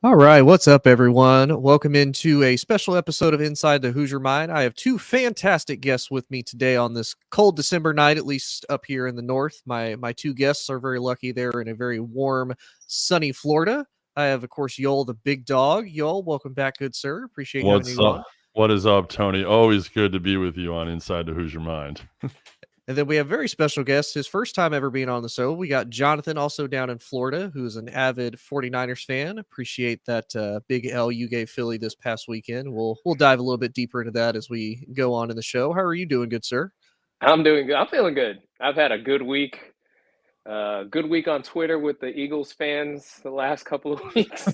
All right, what's up, everyone? Welcome into a special episode of Inside the Hoosier Mind. I have two fantastic guests with me today on this cold December night, at least up here in the north. My two guests are very lucky; they're in a very warm, sunny Florida. I have, of course, Yoel the big dog. Yoel, welcome back, good sir. Appreciate having What's you up? on. What is up, Tony? Always good to be with you on Inside the Hoosier Mind. And then we have a very special guest, his first time ever being on the show. We got Jonathan, also down in Florida, who's an avid 49ers fan. Appreciate that big L you gave Philly this past weekend. We'll dive a little bit deeper into that as we go on in the show. How are you doing, good sir? I'm doing good. I'm feeling good. I've had a good week. Good week on Twitter with the Eagles fans the last couple of weeks.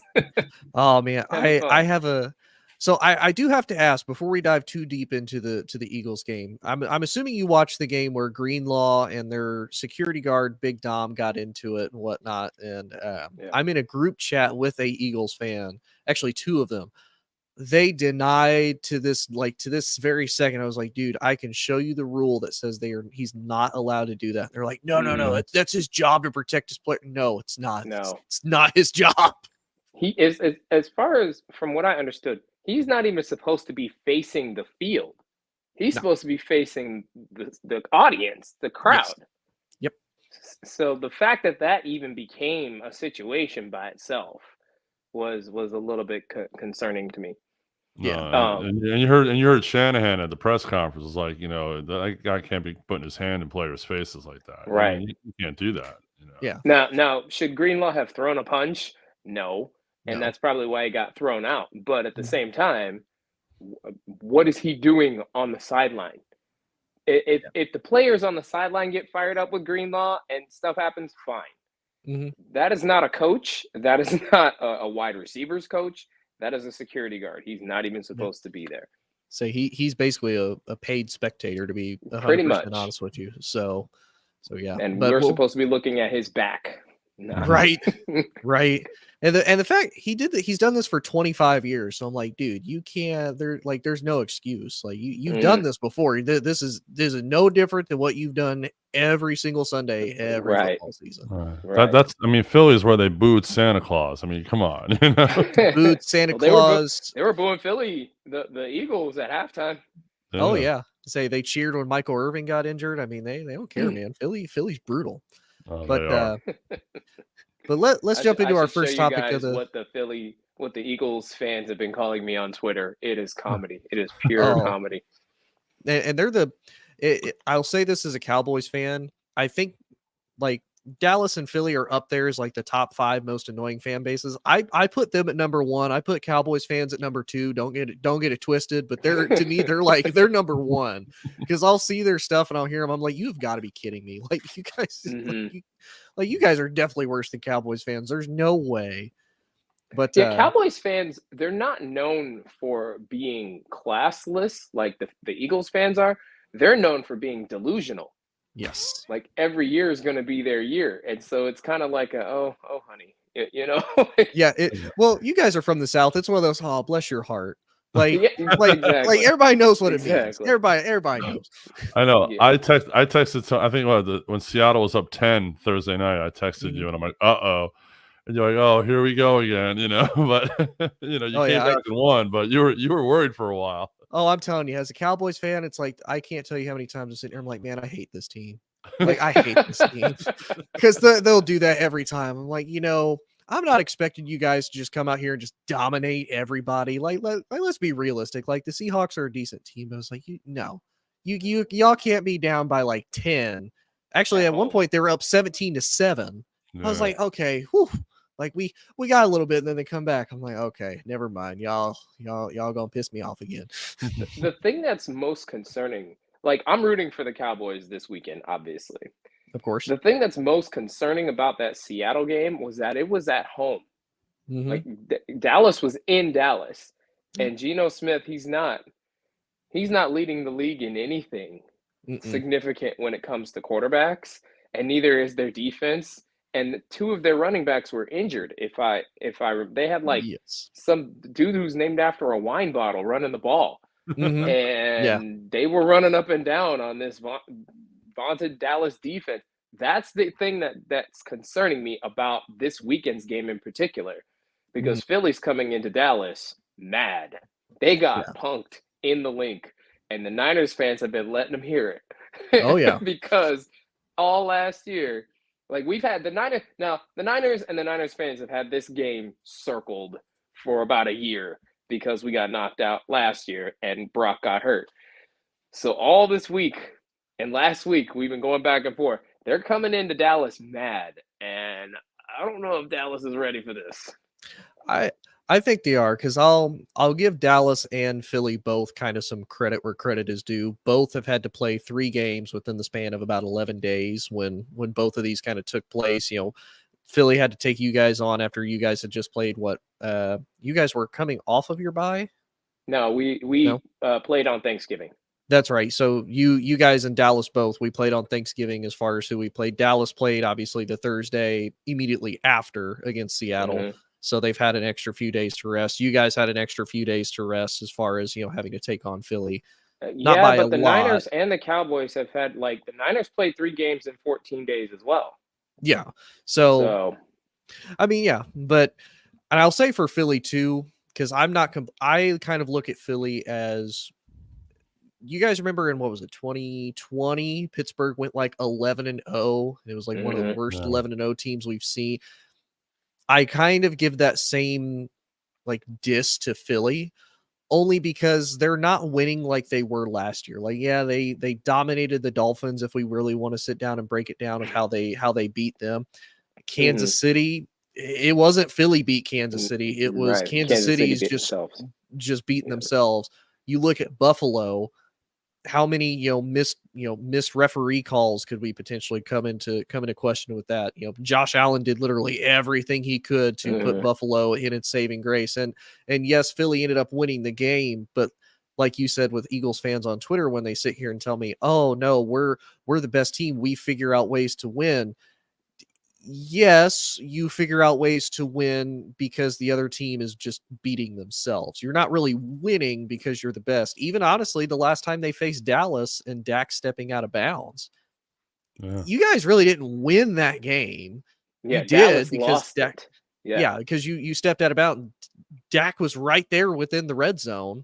Oh man, Having I fun. have a so I do have to ask before we dive too deep into the Eagles game. I'm assuming you watched the game where Greenlaw and their security guard Big Dom got into it and whatnot. And Yeah. I'm in a group chat with a Eagles fan, actually two of them. They denied to this very second. I was like, dude, I can show you the rule that says he's not allowed to do that. They're like, no, Mhm. that's his job to protect his player. No, it's not. No, It's not his job. he is. As far as from what I understood, he's not even supposed to be facing the field. He's No. supposed to be facing the audience, the Yes. crowd. Yep. So the fact that that even became a situation by itself was a little bit concerning to me. Yeah. No, Um, and you heard Shanahan at the press conference was like, that guy can't be putting his hand in players' faces like that. I right. mean, you can't do that. Yeah. Now, should Greenlaw have thrown a punch? No, and No. that's probably why he got thrown out. But at the Mhm. same time, what is he doing on the sideline? If Yeah. if the players on the sideline get fired up with Greenlaw and stuff happens, fine. Mhm. That is not a coach. That is not a wide receivers coach. That is a security guard. He's not even Yeah. supposed to be there. So he's basically a paid spectator, to be Pretty 100% much. honest with you. So yeah. And But we're we'll supposed to be looking at his back. Not right. Right. And the fact he's done this for 25 years. So I'm like, dude, you can't there's no excuse. Like you've done Mm, this before. This is no different than what you've done every single Sunday, every right, football season. That right. that's I mean, Philly is where they booed Santa Claus. I mean, come on, Boots, Santa Well, Claus. they were booing Philly, the Eagles at halftime. Oh Yeah. yeah. Say they cheered when Michael Irvin got injured. I mean, they don't care, man. Philly's brutal. Oh, But they are. let's jump I into our should show first you topic of guys the what the Eagles fans have been calling me on Twitter. It is comedy. It is pure oh, comedy. and they're I'll say this as a Cowboys fan. I think like Dallas and Philly are up there as like the top 5 most annoying fan bases. I put them at number 1. I put Cowboys fans at number 2. Don't get it twisted, but they're to me they're number 1 because I'll see their stuff and I'll hear them. I'm like, you've got to be kidding me! Like you guys, Hmm. you guys are definitely worse than Cowboys fans. There's no way. But Yeah, Cowboys fans, they're not known for being classless like the Eagles fans are. They're known for being delusional. yes, Like every year is going to be their year, and so it's kind of like oh honey, you know. yeah. Well, you guys are from the South. It's one of those. Oh, bless your heart. Like Yeah, like exactly, everybody knows what it means. exactly. Everybody knows. I know. Yeah. I texted. I think when Seattle was up 10 Thursday night, I texted Mhm. you, and I'm like, "Uh-oh," and you're like, "Oh, here we go again," But you Oh came yeah. back and won, but you were worried for a while. I'm telling you, as a Cowboys fan, it's like I can't tell you how many times I'm sitting here. I'm like, man, I hate this team. Like I hate this team because they'll do that every time. I'm like, I'm not expecting you guys to just come out here and just dominate everybody. Let's be realistic. Like the Seahawks are a decent team, but it's like no, y'all can't be down by like 10. Actually, At at one home. point they were up 17-7. I was Yeah. like, okay, whew. Like we got a little bit, and then they come back. I'm like, okay, never mind. Y'all gonna piss me off again. The thing that's most concerning, like I'm rooting for the Cowboys this weekend, obviously. Of course. The thing that's most concerning about that Seattle game was that it was at home. Mm-hmm. Like Dallas was in Dallas, Yeah. and Geno Smith, he's not leading the league in anything Mm-mm. significant when it comes to quarterbacks, and neither is their defense. And two of their running backs were injured. They had like Yes. some dude who's named after a wine bottle running the ball, Mm-hmm. Yeah. and they were running up and down on this vaunted Dallas defense. That's the thing that's concerning me about this weekend's game in particular. because Philly's coming into Dallas mad. They got punked in the link, and the Niners fans have been letting them hear it. Oh, yeah. Because all last year, like we've had the Niners and the Niners fans have had this game circled for about a year because we got knocked out last year and Brock got hurt. So all this week and last week, we've been going back and forth. They're coming into Dallas mad, and I don't know if Dallas is ready for this. I think they are, because I'll give Dallas and Philly both kind of some credit where credit is due. Both have had to play 3 games within the span of about 11 days when both of these kind of took place. You know, Philly had to take you guys on after you guys had just played what? You guys were coming off of your bye? No, we played on Thanksgiving. That's right. So you guys and Dallas both, we played on Thanksgiving as far as who we played. Dallas played obviously the Thursday immediately after against Seattle. Mm-hmm. So they've had an extra few days to rest. You guys had an extra few days to rest as far as, having to take on Philly. Not by but the lot. Niners and the Cowboys have had, like, the Niners played 3 games in 14 days as well. Yeah. So I mean, yeah, but, and I'll say for Philly too, because I kind of look at Philly as, you guys remember in, what was it, 2020, Pittsburgh went like 11-0. It was like one of the worst 11-0 teams we've seen. I kind of give that same like diss to Philly, only because they're not winning like they were last year. Like, yeah, they dominated the Dolphins, if we really want to sit down and break it down of how they beat them. Kansas City, it wasn't Philly beat Kansas City. It was Kansas City's just beating themselves. You look at Buffalo, how many missed referee calls could we potentially come into question with that? Josh Allen did literally everything he could to put Buffalo in its saving grace, and yes, Philly ended up winning the game, but like you said with Eagles fans on Twitter, when they sit here and tell me, oh no, we're the best team, we figure out ways to win. Yes, you figure out ways to win because the other team is just beating themselves. You're not really winning because you're the best. Even honestly, the last time they faced Dallas and Dak stepping out of bounds, you guys really didn't win that game. Yeah, you Dallas did because lost Dak. Yeah, because you stepped out of bounds. Dak was right there within the red zone.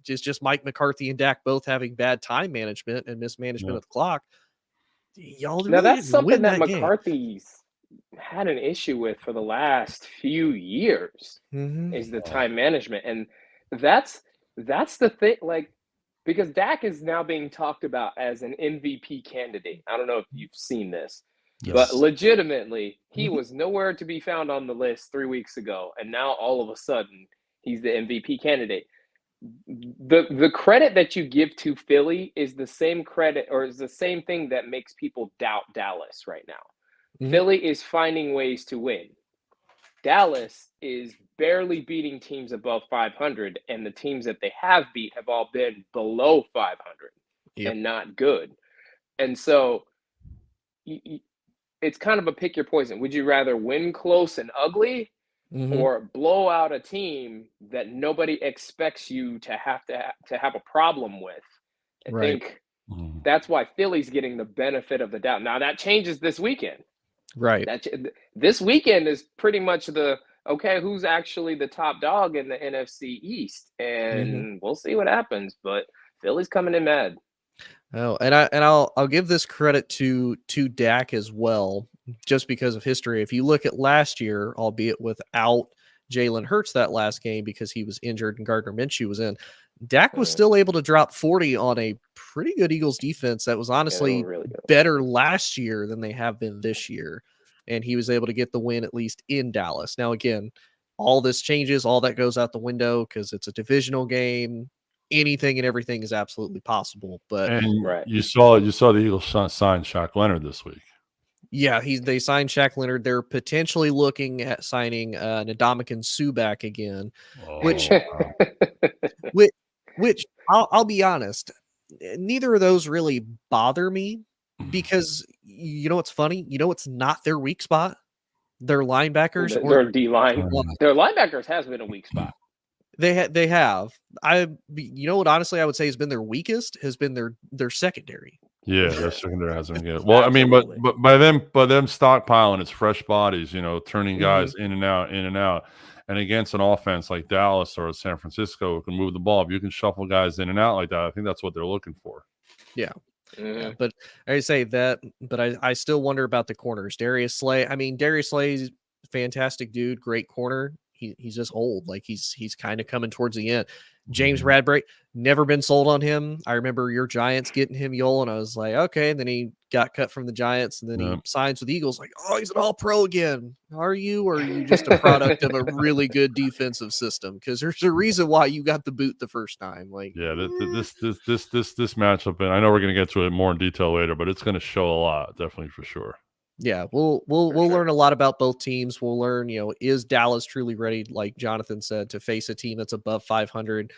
Just Mike McCarthy and Dak both having bad time management and mismanagement of the clock. Y'all really that's something that game. McCarthy's had an issue with for the last few years is the time management, and that's the thing. Like, because Dak is now being talked about as an MVP candidate. I don't know if you've seen this, but legitimately, he was nowhere to be found on the list 3 weeks ago, and now all of a sudden he's the MVP candidate. The credit that you give to Philly is the same credit, or is the same thing that makes people doubt Dallas right now. Philly is finding ways to win. Dallas is barely beating teams above 500, and the teams that they have beat have all been below 500 and not good. And so it's kind of a pick your poison. Would you rather win close and ugly, or blow out a team that nobody expects you to have a problem with? I think that's why Philly's getting the benefit of the doubt. Now that changes this weekend. Right. This weekend is pretty much who's actually the top dog in the NFC East, and we'll see what happens. But Philly's coming in mad. Oh, and I'll give this credit to Dak as well, just because of history. If you look at last year, albeit without Jalen Hurts that last game because he was injured and Gardner Minshew was in, Dak was still able to drop 40 on a pretty good Eagles defense that was honestly really better last year than they have been this year. And he was able to get the win, at least in Dallas. Now, again, all this changes, all that goes out the window because it's a divisional game. Anything and everything is absolutely possible. But you saw the Eagles sign Shaq Leonard this week. Yeah, they signed Shaq Leonard. They're potentially looking at signing Ndamukong Suh back again, which I'll be honest, neither of those really bother me, because you know what's funny? You know what's not their weak spot? Their linebackers or D-line. Their linebackers has been a weak spot. They have. You know what? Honestly, I would say has been their weakest has been their secondary. Yeah, their secondary hasn't been good. Well, I mean, but Absolutely. by them stockpiling, it's fresh bodies, turning Mm-hmm. guys in and out. And against an offense like Dallas or San Francisco who can move the ball, if you can shuffle guys in and out like that, I think that's what they're looking for. Yeah. Mhm. Yeah, but I say that, but I still wonder about the corners. Darius Slay. I mean, Darius Slay's fantastic dude, great corner. He's just old. Like he's kind of coming towards the end. James Mhm. Bradbury, never been sold on him. I remember your Giants getting him, Yole, and I was like, okay. And then he got cut from the Giants, and then Yeah. he signs with the Eagles. Like, oh, he's an All-Pro again. Are you, or are you just a product of a really good defensive system? Because there's a reason why you got the boot the first time. Like, Yeah, this matchup, and I know we're going to get to it more in detail later, but it's going to show a lot, definitely for sure. yeah, we'll sure. learn a lot about both teams. We'll learn, is Dallas truly ready, like Jonathan said, to face a team that's above 500?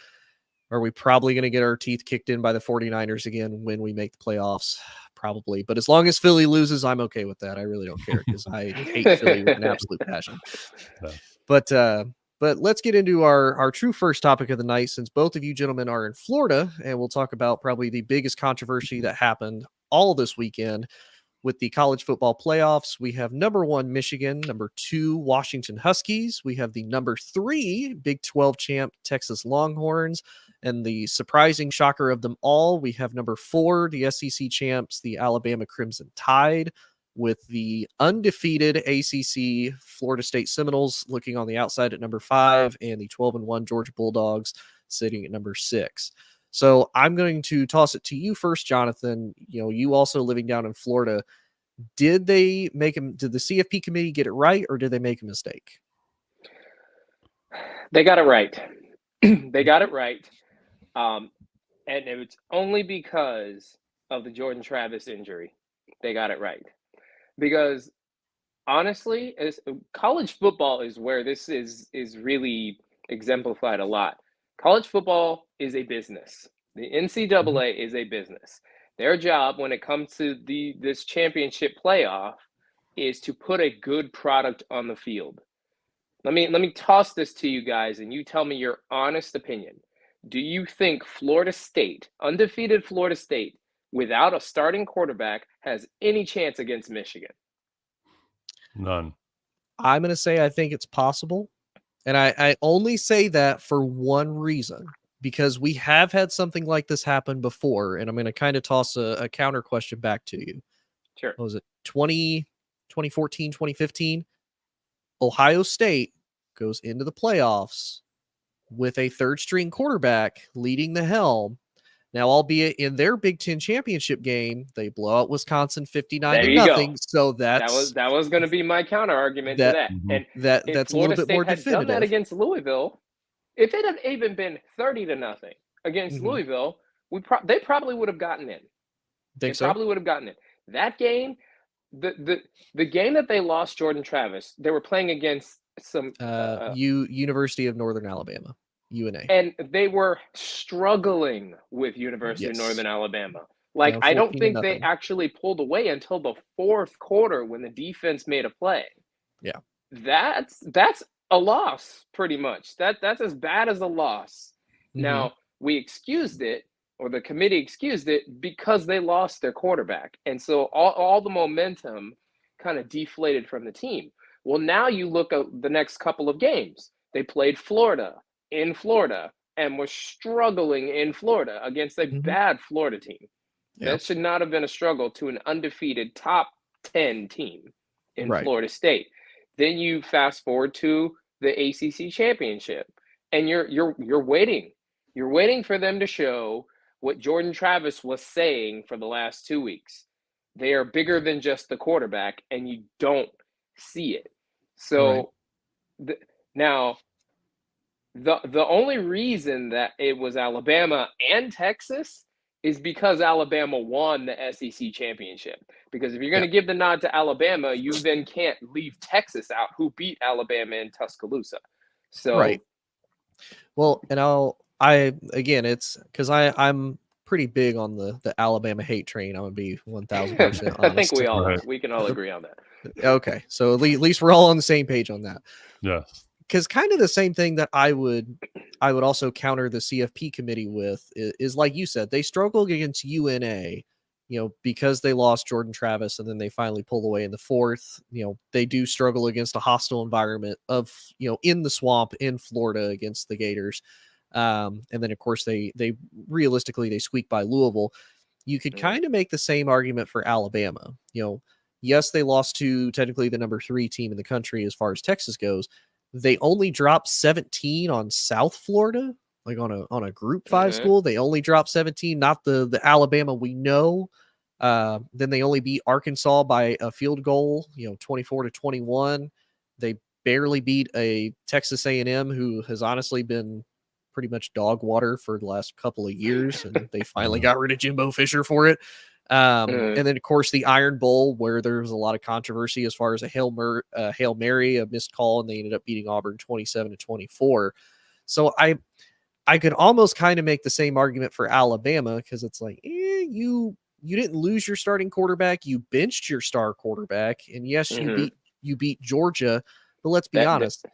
Are we probably going to get our teeth kicked in by the 49ers again when we make the playoffs? Probably. But as long as Philly loses, I'm okay with that. I really don't care because I hate Philly with an absolute passion. Yeah. But let's get into our true first topic of the night, since both of you gentlemen are in Florida, and we'll talk about probably the biggest controversy that happened all this weekend with the college football playoffs. We have number 1 Michigan, number 2 Washington Huskies. We have the number 3 Big 12 champ Texas Longhorns, and the surprising shocker of them all, we have number 4 the SEC champs, the Alabama Crimson Tide, with the undefeated ACC Florida State Seminoles looking on the outside at number 5, and the 12-1 Georgia Bulldogs sitting at number 6. So I'm going to toss it to you first, Jonathan. You also living down in Florida. Did the CFP committee get it right, or did they make a mistake? They got it right. They got it right. And it's only because of the Jordan Travis injury. They got it right. Because honestly, college football is where this is really exemplified a lot. College football is a business. The NCAA is a business. Their job when it comes to this championship playoff is to put a good product on the field. Let me toss this to you guys, and you tell me your honest opinion. Do you think Florida State, undefeated Florida State, without a starting quarterback, has any chance against Michigan? None. I'm going to say I think it's possible. And I only say that for one reason, because we have had something like this happen before. And I'm going to kind of toss a counter question back to you. Sure. What was it? 2014, 2015? Ohio State goes into the playoffs with a third string quarterback leading the helm. Now, albeit in their Big Ten championship game, they blow out Wisconsin 59-0. So that was going to be my counter argument to that. And that's a little bit more definitive. Done that against Louisville, if it had even been 30-0 against Louisville, they probably would have gotten in. Probably would have gotten in. That game, the game that they lost Jordan Travis, they were playing against some University of Northern Alabama. UNA. And they were struggling with University of Northern Alabama. Like, I don't think they actually pulled away until the fourth quarter when the defense made a play. Yeah. That's a loss, pretty much. That's as bad as a loss. Now, we excused it, or the committee excused it, because they lost their quarterback. And so all the momentum kind of deflated from the team. Well, now you look at the next couple of games. They played Florida in Florida and was struggling in Florida against a bad Florida team. Yeah. That should not have been a struggle to an undefeated top 10 team in Florida State. Then you fast forward to the ACC championship, and you're waiting. You're waiting for them to show what Jordan Travis was saying for the last 2 weeks. They are bigger than just the quarterback, and you don't see it. So now, the only reason that it was Alabama and Texas is because Alabama won the SEC championship. Because if you're going to give the nod to Alabama, you then can't leave Texas out, who beat Alabama in Tuscaloosa. So, well, and it's because I'm pretty big on the Alabama hate train. I'm gonna be 1,000% honest. I think we can all agree on that. Okay, so at least we're all on the same page on that. Yes. Because kind of the same thing that I would also counter the CFP committee with is like you said, they struggled against UNA, because they lost Jordan Travis and then they finally pulled away in the fourth, they do struggle against a hostile environment of, in the swamp in Florida against the Gators. And then of course they realistically, they squeak by Louisville. You could kind of make the same argument for Alabama. Yes, they lost to technically the number 3 team in the country as far as Texas goes. They only dropped 17 on South Florida, like on a Group 5 school. They only dropped 17, not the Alabama we know. Then they only beat Arkansas by a field goal, 24-21. They barely beat a Texas A&M who has honestly been pretty much dog water for the last couple of years, and they finally got rid of Jimbo Fisher for it. And then, of course, the Iron Bowl, where there was a lot of controversy as far as a Hail Mary, a missed call, and they ended up beating Auburn 27-24. So I could almost kind of make the same argument for Alabama, because it's like, you didn't lose your starting quarterback, you benched your star quarterback, and yes, you beat Georgia, but let's be honest.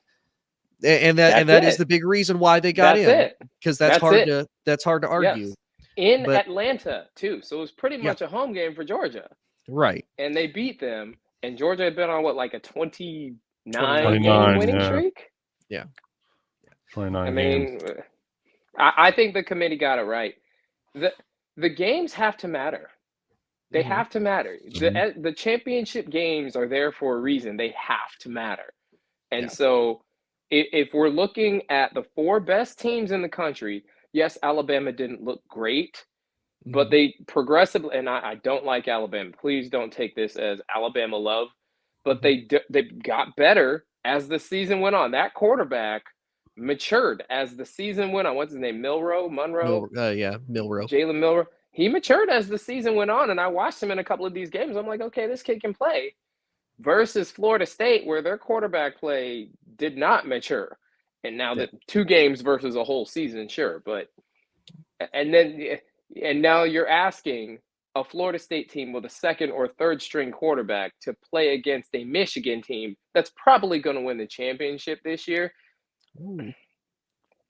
That is the big reason why they got in, because that's hard to argue. Yes. In Atlanta too, so it was pretty much a home game for Georgia, right? And they beat them, and Georgia had been on like a 29 game winning streak. Yeah, 29. I mean, I think the committee got it right. The games have to matter. They have to matter. The championship games are there for a reason. They have to matter, and so. If we're looking at the 4 best teams in the country, yes, Alabama didn't look great, but they progressively, and I don't like Alabama. Please don't take this as Alabama love, but they got better as the season went on. That quarterback matured as the season went on. What's his name? Monroe? Milroe. Jalen Milroe. He matured as the season went on, and I watched him in a couple of these games. I'm like, okay, this kid can play. Versus Florida State, where their quarterback play did not mature. And now the 2 games versus a whole season, sure. And now you're asking a Florida State team with a 2nd or 3rd string quarterback to play against a Michigan team that's probably going to win the championship this year. Ooh.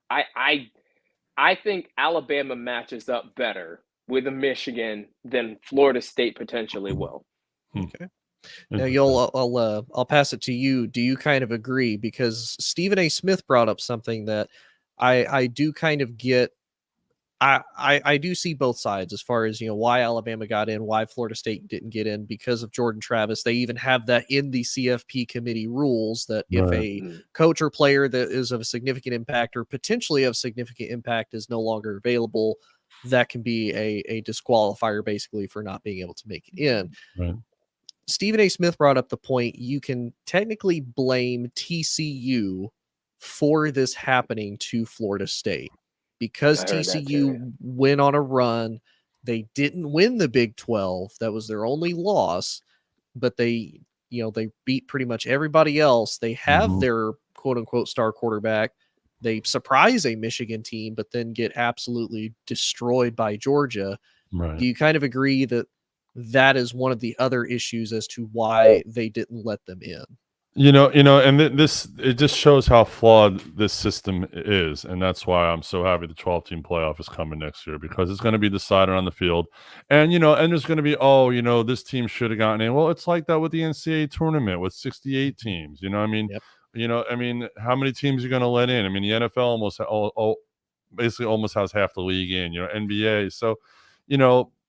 I think Alabama matches up better with a Michigan than Florida State potentially will. Okay. Now, I'll pass it to you. Do you kind of agree? Because Stephen A. Smith brought up something that I do kind of get. I do see both sides as far as why Alabama got in, why Florida State didn't get in because of Jordan Travis. They even have that in the CFP committee rules that if a coach or player that is of a significant impact or potentially of significant impact is no longer available, that can be a disqualifier basically for not being able to make it in. Right. Stephen A. Smith brought up the point you can technically blame TCU for this happening to Florida State because TCU went on a run. They didn't win the Big 12. That was their only loss, but they beat pretty much everybody else. They have their quote unquote star quarterback. They surprise a Michigan team, but then get absolutely destroyed by Georgia. Right. Do you kind of agree that is one of the other issues as to why they didn't let them in? And it just shows how flawed this system is, and that's why I'm so happy the 12-team playoff is coming next year, because it's going to be decided on the field, and and there's going to be this team should have gotten in. Well, it's like that with the NCAA tournament with 68 teams. How many teams are you going to let in? I mean, the NFL basically almost has half the league in. NBA, so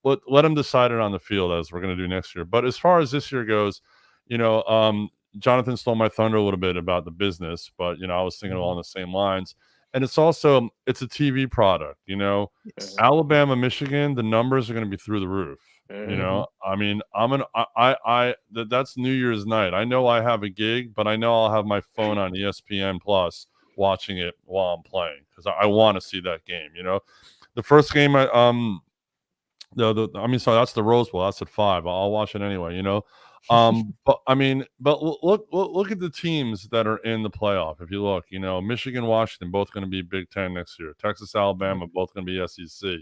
let them decide it on the field as we're going to do next year. But as far as this year goes, Jonathan stole my thunder a little bit about the business, but I was thinking along the same lines. And it's a TV product. Alabama, Michigan, the numbers are going to be through the roof. I mean, that's New Year's night. I know I have a gig, but I know I'll have my phone on ESPN Plus watching it while I'm playing because I want to see that game. The first game, sorry, that's the Rose Bowl. That's at 5. I'll watch it anyway. But look at the teams that are in the playoff. If you look, Michigan, Washington, both going to be Big Ten next year. Texas, Alabama, both going to be SEC.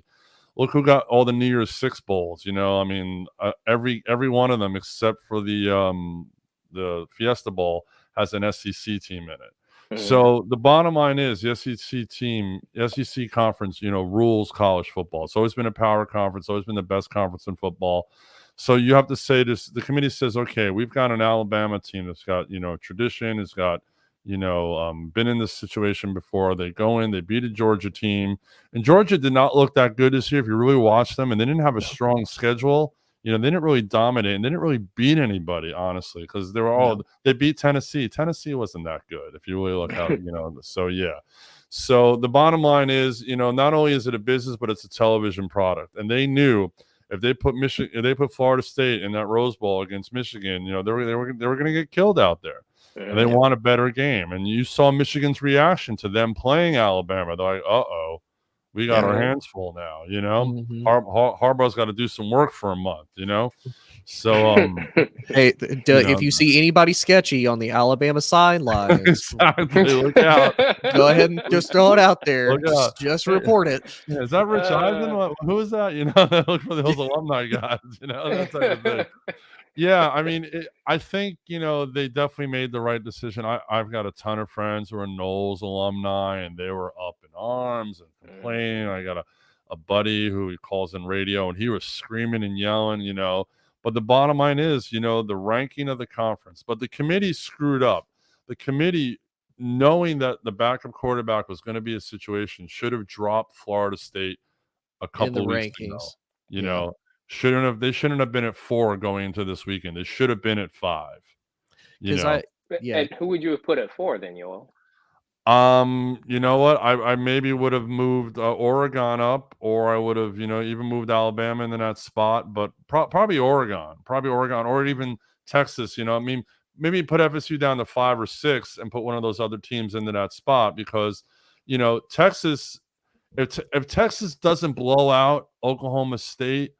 Look who got all the New Year's Six bowls. Every one of them except for the Fiesta Bowl has an SEC team in it. So the bottom line is the SEC conference, rules college football. It's always been a power conference, always been the best conference in football. So you have to say this. The committee says, okay, we've got an Alabama team that's got, tradition, has got, been in this situation before. They go in, they beat a Georgia team, and Georgia did not look that good this year if you really watch them, and they didn't have a strong schedule. They didn't really dominate and they didn't really beat anybody, honestly, because they beat Tennessee. Tennessee wasn't that good if you really look out, So yeah. So the bottom line is, not only is it a business, but it's a television product. And they knew if they put Florida State in that Rose Bowl against Michigan, they were going to get killed out there. And they want a better game. And you saw Michigan's reaction to them playing Alabama. They're like, uh-oh. We got our hands full now, Harbaugh's got to do some work for a month, So, hey, if you see anybody sketchy on the Alabama sidelines, exactly, look out. Go ahead and just throw it out there. Just report it. Yeah, is that Rich Eisen? Who is that? Look for those alumni guys. That type of thing. Yeah, I mean, I think they definitely made the right decision. I've got a ton of friends who are Knowles alumni, and they were up in arms and complaining. I got a buddy who he calls in radio, and he was screaming and yelling. But the bottom line is, the ranking of the conference. But the committee screwed up. The committee, knowing that the backup quarterback was going to be a situation, should have dropped Florida State a couple of weeks ago. They shouldn't have been at 4 going into this weekend. They should have been at 5. And who would you have put at 4 then, Yoel? You know what? I maybe would have moved Oregon up, or I would have, even moved Alabama into that spot, but probably Oregon, or even Texas. I mean, maybe put FSU down to 5 or 6 and put one of those other teams into that spot because, Texas. If Texas doesn't blow out Oklahoma State,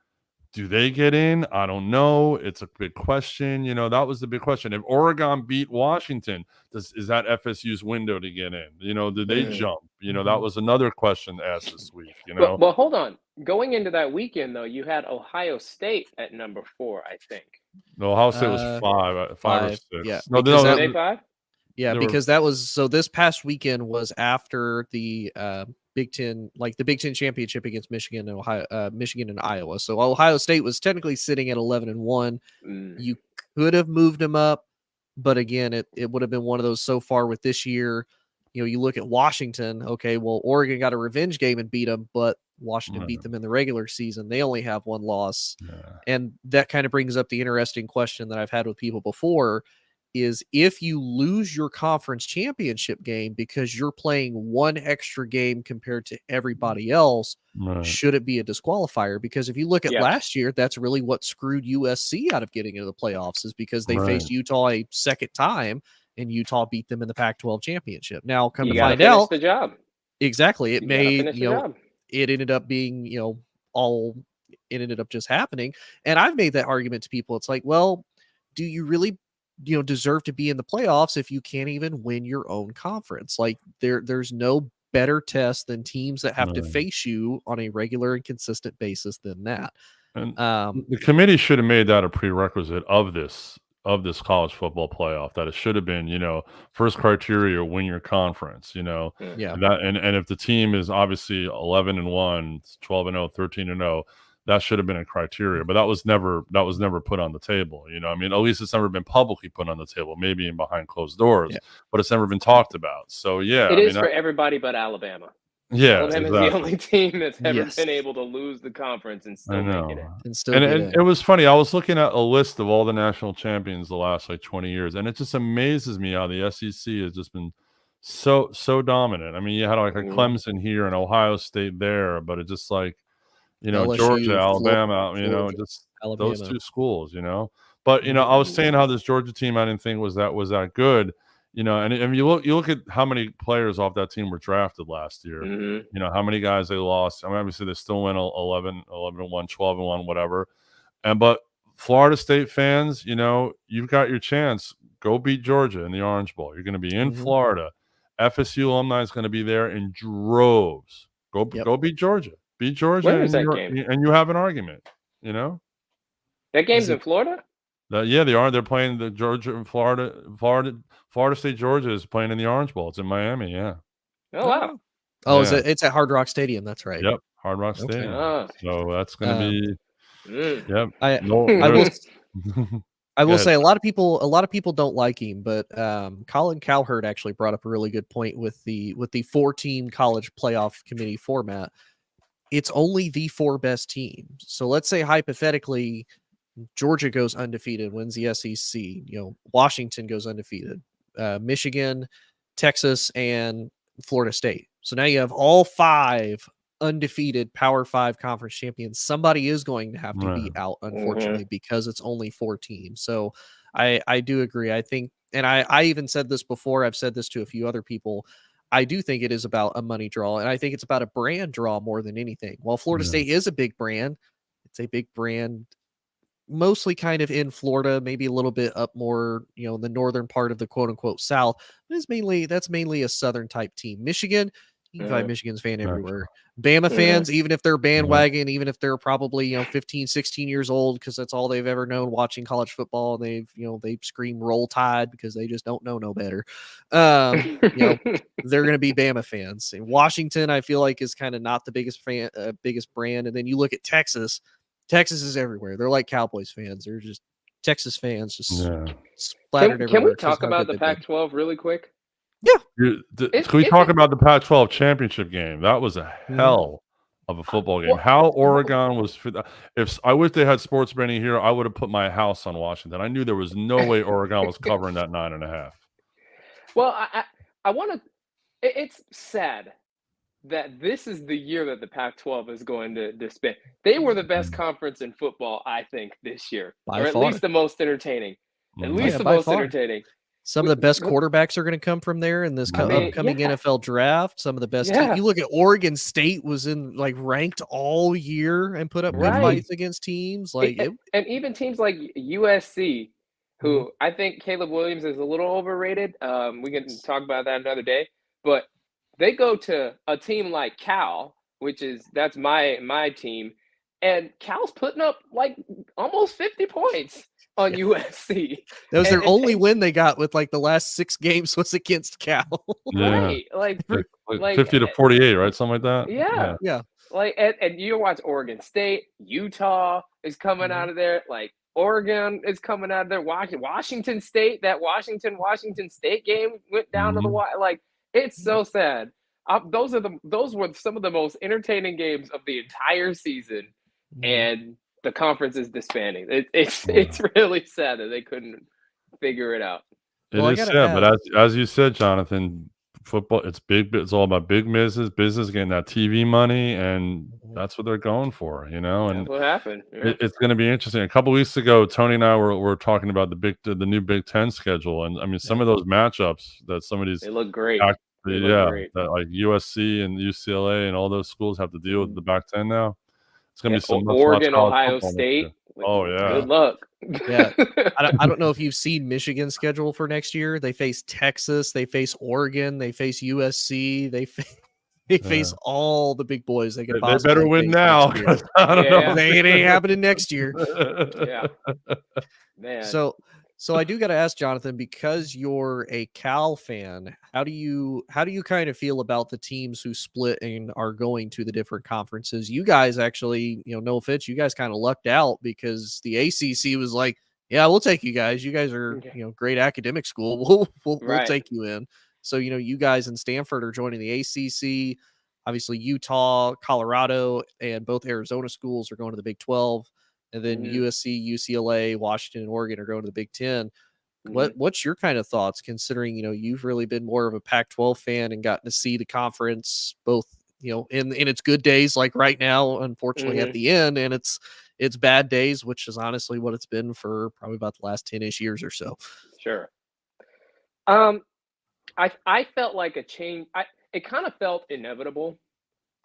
do they get in? I don't know. It's a big question. That was the big question. If Oregon beat Washington, is that FSU's window to get in? Did they jump? That was another question asked this week. But hold on. Going into that weekend, though, you had Ohio State at number 4, I think. No, Ohio State was 5 or 6. Yeah, they 5? Yeah, because that was this past weekend was after the Big Ten, the Big Ten championship against Michigan and Michigan and Iowa. So Ohio State was technically sitting at 11-1. You could have moved them up, but again, it would have been one of those so far with this year. You look at Washington. Okay, well, Oregon got a revenge game and beat them, but Washington beat them in the regular season. They only have 1 loss, and that kind of brings up the interesting question that I've had with people before. Is if you lose your conference championship game because you're playing 1 extra game compared to everybody else, should it be a disqualifier? Because if you look at last year, that's really what screwed USC out of getting into the playoffs is because they faced Utah a second time and Utah beat them in the Pac-12 championship. Now, come to find out, the job. Exactly. It made, it ended up being, it ended up just happening. And I've made that argument to people. It's like, well, do you really deserve to be in the playoffs if you can't even win your own conference? Like there's no better test than teams that have to face you on a regular and consistent basis than that. And the committee should have made that a prerequisite of this college football playoff, that it should have been, first criteria, win your conference, and if the team is obviously 11-1, 12-0, 13-0, that should have been a criteria, but that was never put on the table. I mean, at least it's never been publicly put on the table, maybe in behind closed doors, but it's never been talked about. So it is for everybody but Alabama. Yeah, Alabama's the only team that's ever been able to lose the conference and still make it in. And it was funny. I was looking at a list of all the national champions the last 20 years, and it just amazes me how the SEC has just been so dominant. I mean, you had a Clemson here and Ohio State there, but it just LSU, Georgia, Alabama, just Alabama. Those 2 schools, But I was saying how this Georgia team I didn't think was that good, and you look at how many players off that team were drafted last year. How many guys they lost. I mean, obviously they still went 11-1, 12-1, whatever. But Florida State fans, you've got your chance. Go beat Georgia in the Orange Bowl. You're going to be in Florida. FSU alumni is going to be there in droves. Go beat Georgia. Beat Georgia, Where is that game? And you have an argument, That game's in Florida? Yeah, they are. They're playing the Georgia, Florida State, Georgia is playing in the Orange Bowl. It's in Miami. Yeah. Oh wow. Oh, Yeah. it's at Hard Rock Stadium. That's right. Yep. Hard Rock Okay. Stadium. Ah. So that's going to be. Yep. I will say a lot of people don't like him, but Colin Cowherd actually brought up a really good point with the 4-team college playoff committee format. It's only the 4 best teams. So let's say hypothetically Georgia goes undefeated, wins the SEC, Washington goes undefeated, Michigan, Texas, and Florida State. So now you have all 5 undefeated Power 5 conference champions. Somebody is going to have to be out, unfortunately, because it's only 4 teams. So I do agree. I think, and I even said this before, I've said this to a few other people, I do think it is about a money draw, and I think it's about a brand draw more than anything. While Florida State is a big brand, it's a big brand mostly kind of in Florida, maybe a little bit up more, in the northern part of the quote unquote South. That's mainly a Southern type team. Michigan, you can find Michigan's fan everywhere. Bama fans, even if they're bandwagon, even if they're probably, 15, 16 years old, because that's all they've ever known watching college football. And they scream Roll Tide because they just don't know no better. They're going to be Bama fans. And Washington, I feel like, is kind of not the biggest brand. And then you look at Texas. Texas is everywhere. They're like Cowboys fans. They're just Texas fans, just splattered everywhere. Can we talk about the Pac-12 really quick? Yeah. Can we talk about the Pac-12 championship game? That was a hell of a football game. How Oregon was. If I wish they had sports betting here, I would have put my house on Washington. I knew there was no way Oregon was covering that 9.5. Well, I want to. It's sad that this is the year that the Pac-12 is going to spin. They were the best conference in football, I think, this year, or at least the most entertaining. At least the most entertaining. Some of the best quarterbacks are going to come from there in this upcoming NFL draft. Some of the best teams. You look at Oregon State was ranked all year and put up good fights against teams and even teams like USC, who I think Caleb Williams is a little overrated. We can talk about that another day, but they go to a team like Cal, that's my team, and Cal's putting up almost 50 points on USC. That was their only win they got with the last 6 games was against Cal. Right. 50 to 48, right? Something like that. Yeah. And you watch Oregon State, Utah is coming out of there. Oregon is coming out of there. Washington State, that Washington State game went down to the wire. It's so sad. Those were some of the most entertaining games of the entire season, and the conference is disbanding. It's really sad that they couldn't figure it out. It is sad, but as you said, Jonathan, football, it's big. It's all about big business getting that TV money, and that's what they're going for, And that's what happened. Yeah. It's going to be interesting. A couple weeks ago, Tony and I were talking about the new Big Ten schedule, and I mean some of those matchups that some of these they look great. That like USC and UCLA and all those schools have to deal with the Pac-10 now. It's going to be some Oregon, Ohio State. Oh yeah. Good luck. Yeah. I don't know if you've seen Michigan's schedule for next year. They face Texas, they face Oregon, they face USC, they face all the big boys they could possibly. They better win now. It ain't happening next year. Yeah. Man. So I do got to ask Jonathan, because you're a Cal fan, how do you kind of feel about the teams who split and are going to the different conferences? You guys actually, no offense, you guys kind of lucked out because the ACC was like, yeah, we'll take you guys. You guys are, great academic school. We'll take you in. So, you guys in Stanford are joining the ACC. Obviously, Utah, Colorado, and both Arizona schools are going to the Big 12. And then USC, UCLA, Washington, and Oregon are going to the Big 10. What's your kind of thoughts, considering, you've really been more of a Pac-12 fan and gotten to see the conference both, in its good days, like right now, unfortunately at the end, and it's bad days, which is honestly what it's been for probably about the last 10-ish years or so. Sure. I felt like a change. It kind of felt inevitable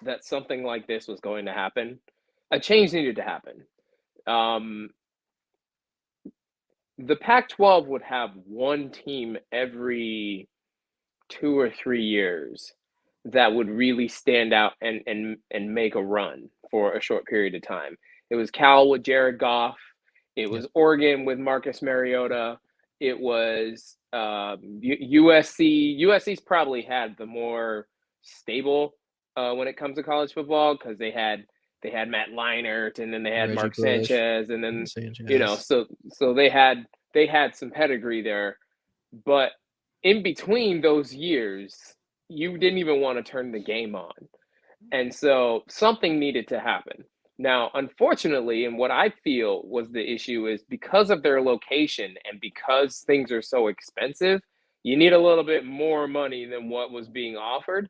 that something like this was going to happen. A change needed to happen. The Pac-12 would have one team every 2 or 3 years that would really stand out and make a run for a short period of time. It was Cal with Jared Goff. It was Oregon with Marcus Mariota. It was USC. USC's probably had the more stable when it comes to college football because they had Matt Leinart, and then they had Reggie Mark Bush, Sanchez, and then Sanchez. so they had some pedigree there. But in between those years, you didn't even want to turn the game on. And so something needed to happen. Now, unfortunately, and what I feel was the issue is because of their location and because things are so expensive, you need a little bit more money than what was being offered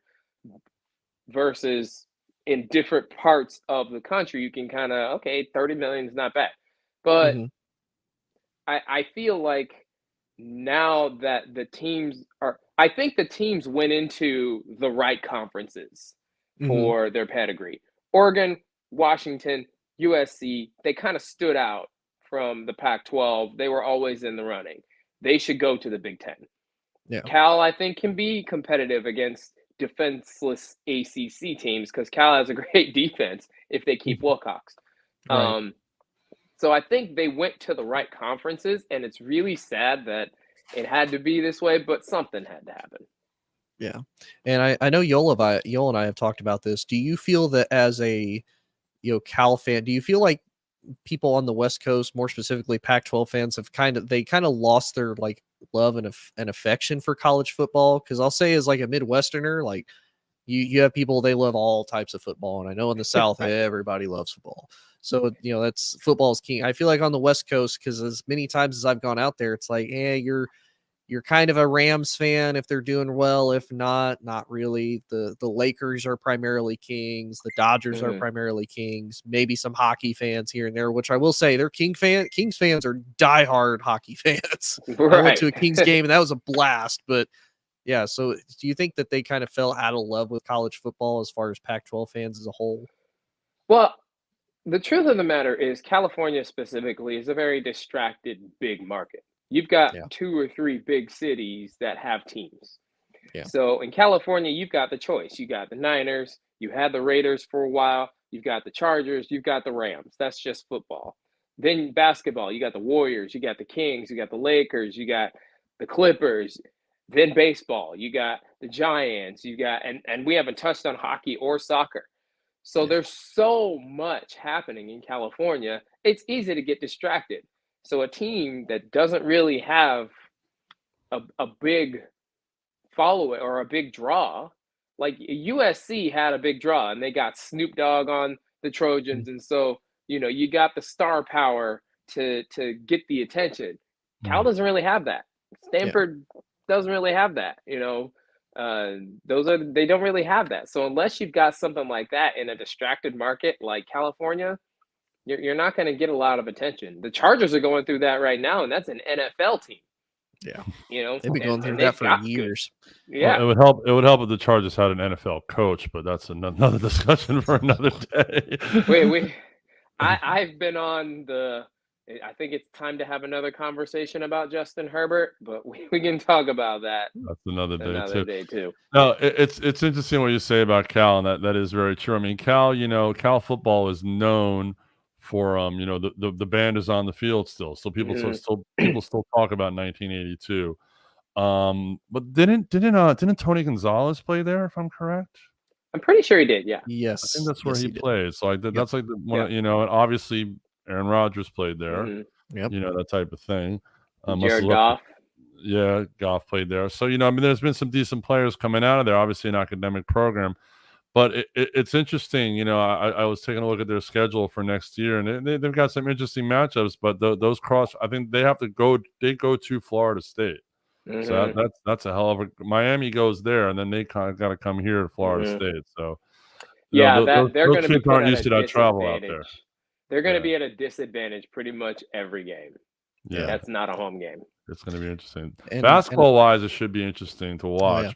versus in different parts of the country, you can kind of, okay, 30 million is not bad. But I feel like now that the teams are, I think the teams went into the right conferences for their pedigree. Oregon, Washington, USC, they kind of stood out from the Pac-12. They were always in the running. They should go to the Big Ten. Yeah. Cal, I think, can be competitive against defenseless ACC teams because Cal has a great defense if they keep Wilcox. Right. So I think they went to the right conferences, and it's really sad that it had to be this way, but something had to happen. Yeah. And I know Yoel and I have talked about this. Do you feel that as a Cal fan, do you feel like people on the West Coast, more specifically Pac-12 fans, have kind of lost their like love and affection for college football? Because I'll say as like a Midwesterner, like you have people, they love all types of football, and I know in the South everybody loves football. So that's football's king. I feel like on the West Coast, because as many times as I've gone out there, it's like, you're kind of a Rams fan if they're doing well. If not really. The Lakers are primarily kings. The Dodgers are primarily kings. Maybe some hockey fans here and there, which I will say, Kings fans are diehard hockey fans. Right. I went to a Kings game and that was a blast. But yeah, so do you think that they kind of fell out of love with college football as far as Pac-12 fans as a whole? Well, the truth of the matter is California specifically is a very distracted big market. You've got 2 or 3 big cities that have teams. Yeah. So in California, you've got the choice. You got the Niners, you had the Raiders for a while, you've got the Chargers, you've got the Rams. That's just football. Then basketball, you got the Warriors, you got the Kings, you got the Lakers, you got the Clippers. Then baseball, you got the Giants, you got and we haven't touched on hockey or soccer. So there's so much happening in California, it's easy to get distracted. So a team that doesn't really have a big following or a big draw, like USC had a big draw and they got Snoop Dogg on the Trojans. And so, you got the star power to get the attention. Cal doesn't really have that. Stanford doesn't really have that, they don't really have that. So unless you've got something like that in a distracted market like California, you're not going to get a lot of attention. The Chargers are going through that right now, and that's an NFL team. Yeah. They've been going through that for years. Good. Yeah. Well, it would help if the Chargers had an NFL coach, but that's another discussion for another day. I've been on I think it's time to have another conversation about Justin Herbert, but we can talk about that. That's another day too. No, it's interesting what you say about Cal, and that is very true. I mean, Cal football is known for the band is on the field still, so people still talk about 1982. But didn't Tony Gonzalez play there, if I'm correct? I'm pretty sure he did. Yeah. Yes. I think that's where he played. So that's like one, and obviously Aaron Rodgers played there. That type of thing. Jared Goff. Yeah, Goff played there. So there's been some decent players coming out of there. Obviously, an academic program. But it's interesting, I was taking a look at their schedule for next year, and they've got some interesting matchups. But those I think they have to go. They go to Florida State, so that's a hell of a. Miami goes there, and then they kind of got to come here to Florida State. So they're going to be aren't used to that travel out there. They're going to be at a disadvantage pretty much every game. Yeah, that's not a home game. It's going to be interesting. Basketball-wise, it should be interesting to watch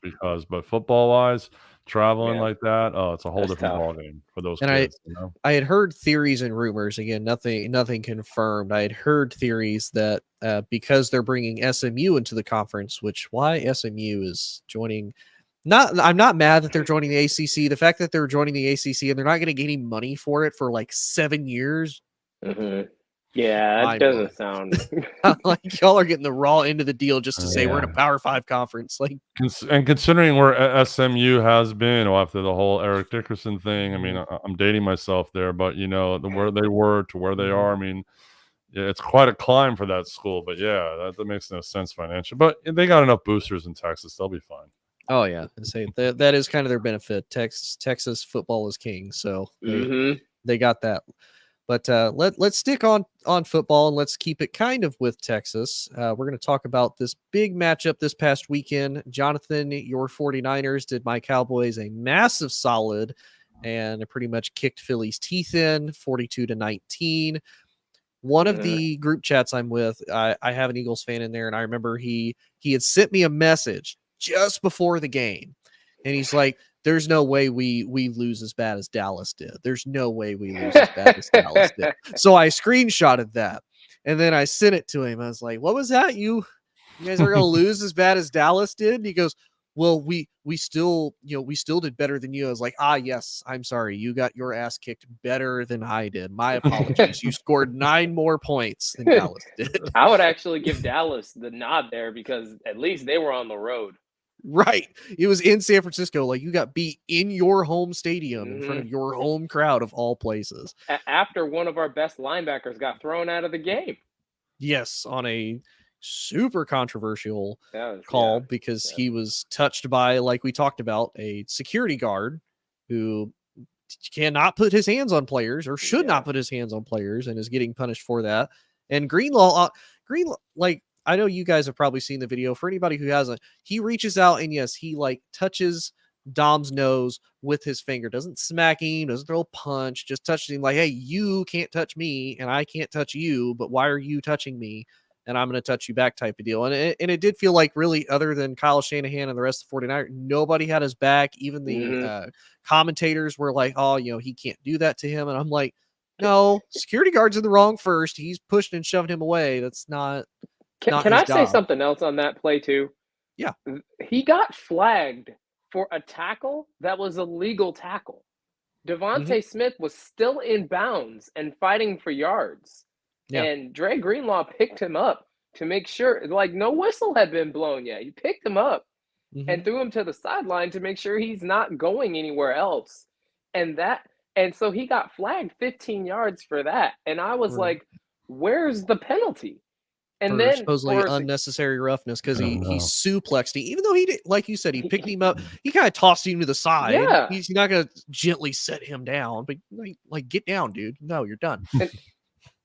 but football-wise, traveling like that, it's a whole different ballgame for those kids. I had heard theories and rumors. Again, nothing confirmed. I had heard theories that because they're bringing SMU into the conference, why SMU is joining. I'm not mad that they're joining the ACC. The fact that they're joining the ACC and they're not going to get any money for it for like 7 years. Yeah, that doesn't sound like y'all are getting the raw end of the deal just to say we're in a Power 5 conference. Like, and considering where SMU has been after the whole Eric Dickerson thing, I mean, I'm dating myself there, but where they were to where they are, I mean, yeah, it's quite a climb for that school. But yeah, that makes no sense financially. But they got enough boosters in Texas; they'll be fine. Oh yeah, say that is kind of their benefit. Texas football is king, so they got that. But let's stick on football and let's keep it kind of with Texas. We're going to talk about this big matchup this past weekend. Jonathan, your 49ers did my Cowboys a massive solid and pretty much kicked Philly's teeth in 42-19. One of the group chats I'm with, I have an Eagles fan in there, and I remember he had sent me a message just before the game, and he's like, there's no way we lose as bad as Dallas did. There's no way we lose as bad as Dallas did. So I screenshotted that, and then I sent it to him. I was like, what was that? You guys are going to lose as bad as Dallas did? And he goes, well, we still did better than you. I was like, yes, I'm sorry. You got your ass kicked better than I did. My apologies. You scored 9 more points than Dallas did. I would actually give Dallas the nod there because at least they were on the road. Right. It was in San Francisco. Like, you got beat in your home stadium in front of your home crowd of all places. After one of our best linebackers got thrown out of the game. Yes, on a super controversial call because he was touched by, like we talked about, a security guard who cannot put his hands on players or should not put his hands on players and is getting punished for that. And Greenlaw, like, I know you guys have probably seen the video. For anybody who hasn't, he reaches out and yes, he like touches Dom's nose with his finger. Doesn't smack him, doesn't throw a punch, just touches him like, hey, you can't touch me and I can't touch you, but why are you touching me? And I'm going to touch you back type of deal. And it did feel like really, other than Kyle Shanahan and the rest of the 49ers, nobody had his back. Even the commentators were like, oh, he can't do that to him. And I'm like, no, security guard's in the wrong first. He's pushing and shoving him away. That's not. Can I say something else on that play too? Yeah. He got flagged for a tackle that was a legal tackle. Devontae Smith was still in bounds and fighting for yards. Yeah. And Dre Greenlaw picked him up to make sure, like, no whistle had been blown yet. He picked him up and threw him to the sideline to make sure he's not going anywhere else. And so he got flagged 15 yards for that. And I was like, where's the penalty? And then supposedly unnecessary roughness because he suplexed him, even though he did, like you said, he picked him up, he kind of tossed him to the side. Yeah. He's not gonna gently set him down, but like get down, dude. No, you're done.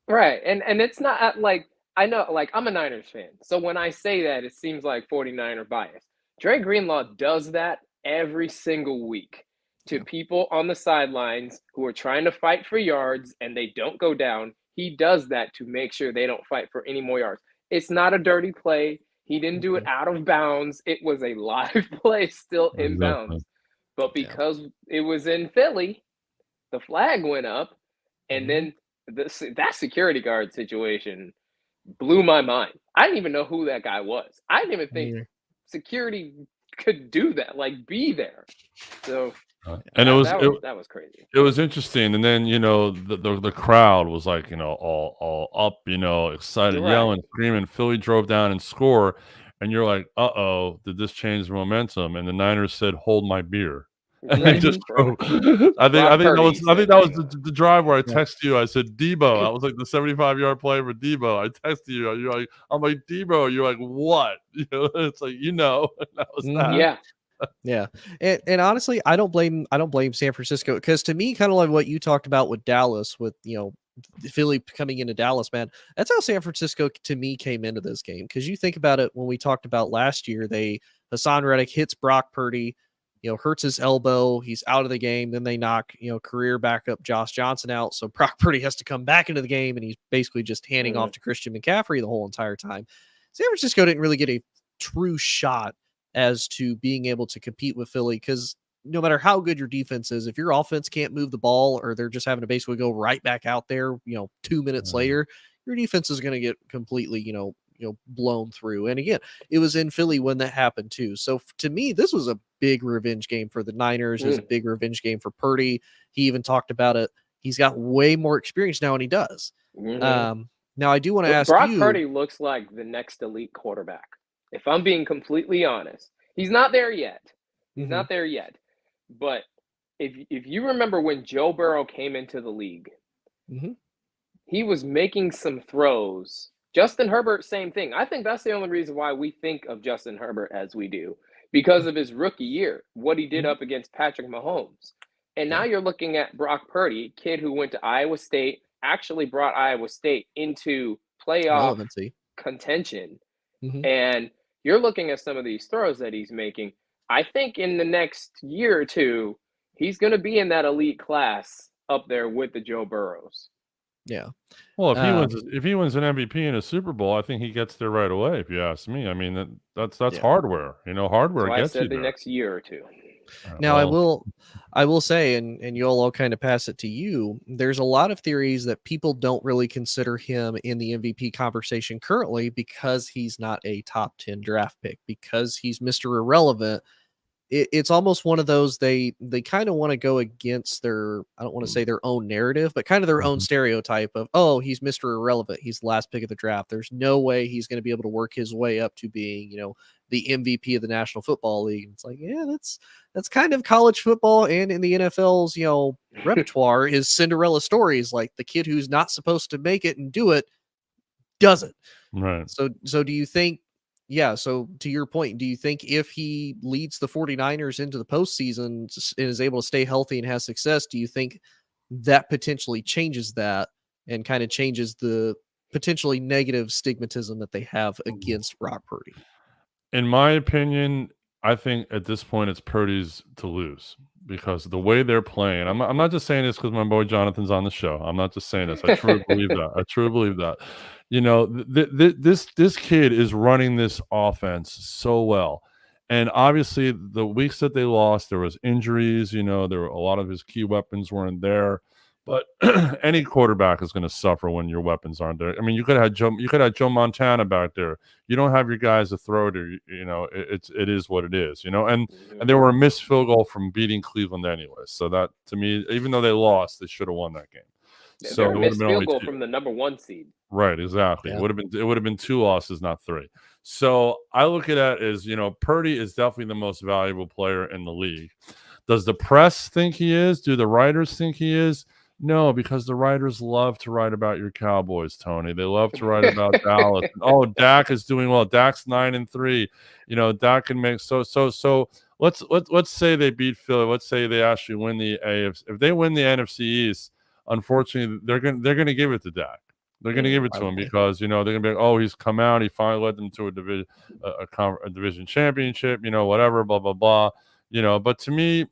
Right. And it's not like, I know, like, I'm a Niners fan. So when I say that, it seems like 49er bias. Dre Greenlaw does that every single week to people on the sidelines who are trying to fight for yards and they don't go down. He does that to make sure they don't fight for any more yards. It's not a dirty play. He didn't do it out of bounds. It was a live play still in bounds. But because it was in Philly, the flag went up. And then that security guard situation blew my mind. I didn't even know who that guy was. I didn't even think security could do that, like be there. So and that was crazy. It was interesting, and then the crowd was like all up, excited, yelling, screaming. Philly drove down and score, and you're like, did this change the momentum? And the Niners said, "Hold my beer." And they just drove. I think that was the drive where I texted you. I said, Debo. I was like the 75-yard play for Debo. I texted you. You're like, I'm like, Debo. You're like, what? It's like, that was that. Yeah. Yeah. And honestly, I don't blame San Francisco, because to me, kind of like what you talked about with Dallas, with Philly coming into Dallas, man, that's how San Francisco to me came into this game. Because you think about it, when we talked about last year, Hassan Reddick hits Brock Purdy, hurts his elbow, he's out of the game. Then they knock career backup Josh Johnson out, so Brock Purdy has to come back into the game, and he's basically just handing off to Christian McCaffrey the whole entire time. San Francisco didn't really get a true shot as to being able to compete with Philly, because no matter how good your defense is, if your offense can't move the ball, or they're just having to basically go right back out there 2 minutes later, your defense is going to get completely blown through. And again, it was in Philly when that happened too. So to me, this was a big revenge game for the Niners. It was a big revenge game for Purdy. He even talked about it. He's got way more experience now, and he does. Now, I do want to ask Brock you. Purdy looks like the next elite quarterback. If I'm being completely honest, he's not there yet. He's not there yet. But if you remember when Joe Burrow came into the league, he was making some throws. Justin Herbert, same thing. I think that's the only reason why we think of Justin Herbert as we do, because of his rookie year, what he did up against Patrick Mahomes. And now you're looking at Brock Purdy, kid who went to Iowa State, actually brought Iowa State into playoff Relevancy. contention. And you're looking at some of these throws that he's making. I think in the next year or two, he's going to be in that elite class up there with the Joe Burrows. Yeah. Well, if he wins an MVP in a Super Bowl, I think he gets there right away. If you ask me, I mean that's hardware. You know, hardware So gets I said you the there. next year or two. Now, I will say, and you'll kind of pass it to you. There's a lot of theories that people don't really consider him in the MVP conversation currently because he's not a top 10 draft pick, because he's Mr. Irrelevant. It's almost one of those they kind of want to go against their, I don't want to say their own narrative, but kind of their own stereotype of, oh, he's Mr. Irrelevant. He's the last pick of the draft. There's no way he's going to be able to work his way up to being, the MVP of the National Football League. It's like, yeah, that's kind of college football and in the NFL's, repertoire is Cinderella stories, like the kid who's not supposed to make it and do it does it. Right. So do you think, so to your point, do you think if he leads the 49ers into the postseason and is able to stay healthy and has success, do you think that potentially changes that and kind of changes the potentially negative stigmatism that they have against Brock Purdy? In my opinion, I think at this point it's Purdy's to lose because the way they're playing. I'm not just saying this because my boy Jonathan's on the show. I'm not just saying this. I truly believe that. I truly believe that. This kid is running this offense so well. And obviously the weeks that they lost, there was injuries, there were a lot of his key weapons weren't there. But any quarterback is going to suffer when your weapons aren't there. I mean, you could have Joe Montana back there. You don't have your guys to throw to. It is what it is. And they were a missed field goal from beating Cleveland anyway. So that to me, even though they lost, they should have won that game. So it missed field goal from the number 1 seed. Right, exactly. Yeah. It would have been 2 losses, not 3. So I look at that as Purdy is definitely the most valuable player in the league. Does the press think he is? Do the writers think he is? No, because the writers love to write about your Cowboys, Tony. They love to write about Dallas. Oh, Dak is doing well. Dak's 9-3. Dak can make so. Let's say they beat Philly. Let's say they actually win the AFC. If they win the NFC East, unfortunately, they're gonna give it to Dak. They're gonna give it to him because they're gonna be like, oh, he's come out. He finally led them to a division championship. Whatever. Blah blah blah. But to me,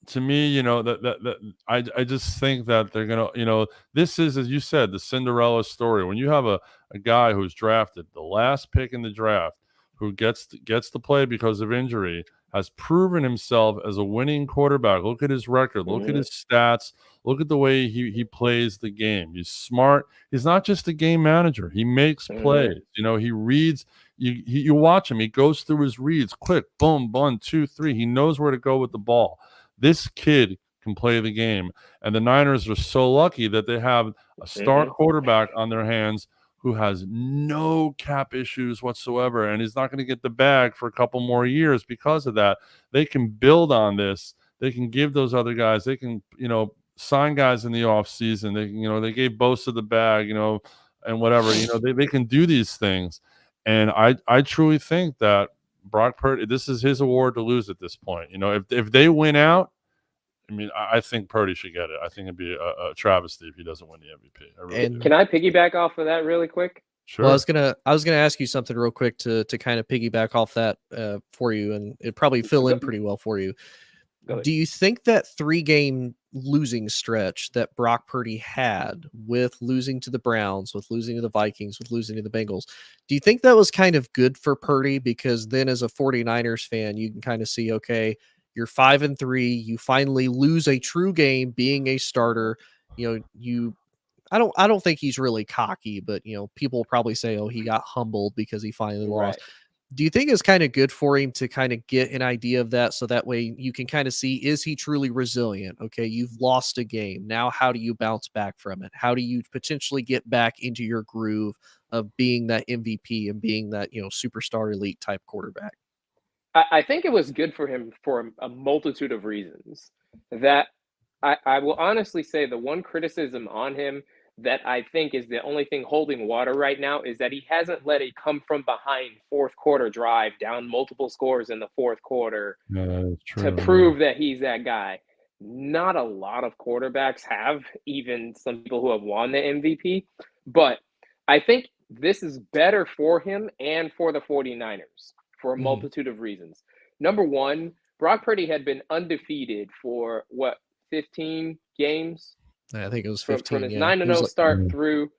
I just think that they're gonna, this is, as you said, the Cinderella story. When you have a guy who's drafted the last pick in the draft, who gets to play because of injury, has proven himself as a winning quarterback. Look at his record. Look at his stats. Look at the way he plays the game. He's smart. He's not just a game manager. He makes plays. He reads. You watch him. He goes through his reads quick. Boom, 1, 2, 3. He knows where to go with the ball. This kid can play the game. And the Niners are so lucky that they have a star quarterback on their hands who has no cap issues whatsoever, and he's not going to get the bag for a couple more years because of that. They can build on this. They can give those other guys. They can, sign guys in the offseason. They can, they gave Bosa the bag, and whatever. They can do these things. And I truly think that Brock Purdy, this is his award to lose at this point. If they win out, I mean, I think Purdy should get it. I think it'd be a travesty if he doesn't win the MVP. Can I piggyback off of that really quick? Sure. Well, I was gonna ask you something real quick to kind of piggyback off that for you, and it probably fill in pretty well for you. Do you think that 3-game losing stretch that Brock Purdy had, with losing to the Browns, with losing to the Vikings, with losing to the Bengals, do you think that was kind of good for Purdy? Because then as a 49ers fan, you can kind of see, okay, you're 5-3, you finally lose a true game being a starter. I don't think he's really cocky, but people will probably say, oh, he got humbled because he finally lost. Do you think it's kind of good for him to kind of get an idea of that so that way you can kind of see, is he truly resilient? Okay, you've lost a game. Now, how do you bounce back from it? How do you potentially get back into your groove of being that MVP and being that, superstar elite type quarterback? I think it was good for him for a multitude of reasons. That I will honestly say the one criticism on him that I think is the only thing holding water right now is that he hasn't let it come from behind fourth quarter drive down multiple scores in the fourth quarter that's to true. prove that he's that guy. Not a lot of quarterbacks have, even some people who have won the MVP, but I think this is better for him and for the 49ers for a multitude of reasons. Number one, Brock Purdy had been undefeated for 15 games? I think it was 15. From his Yeah. 9-0 start through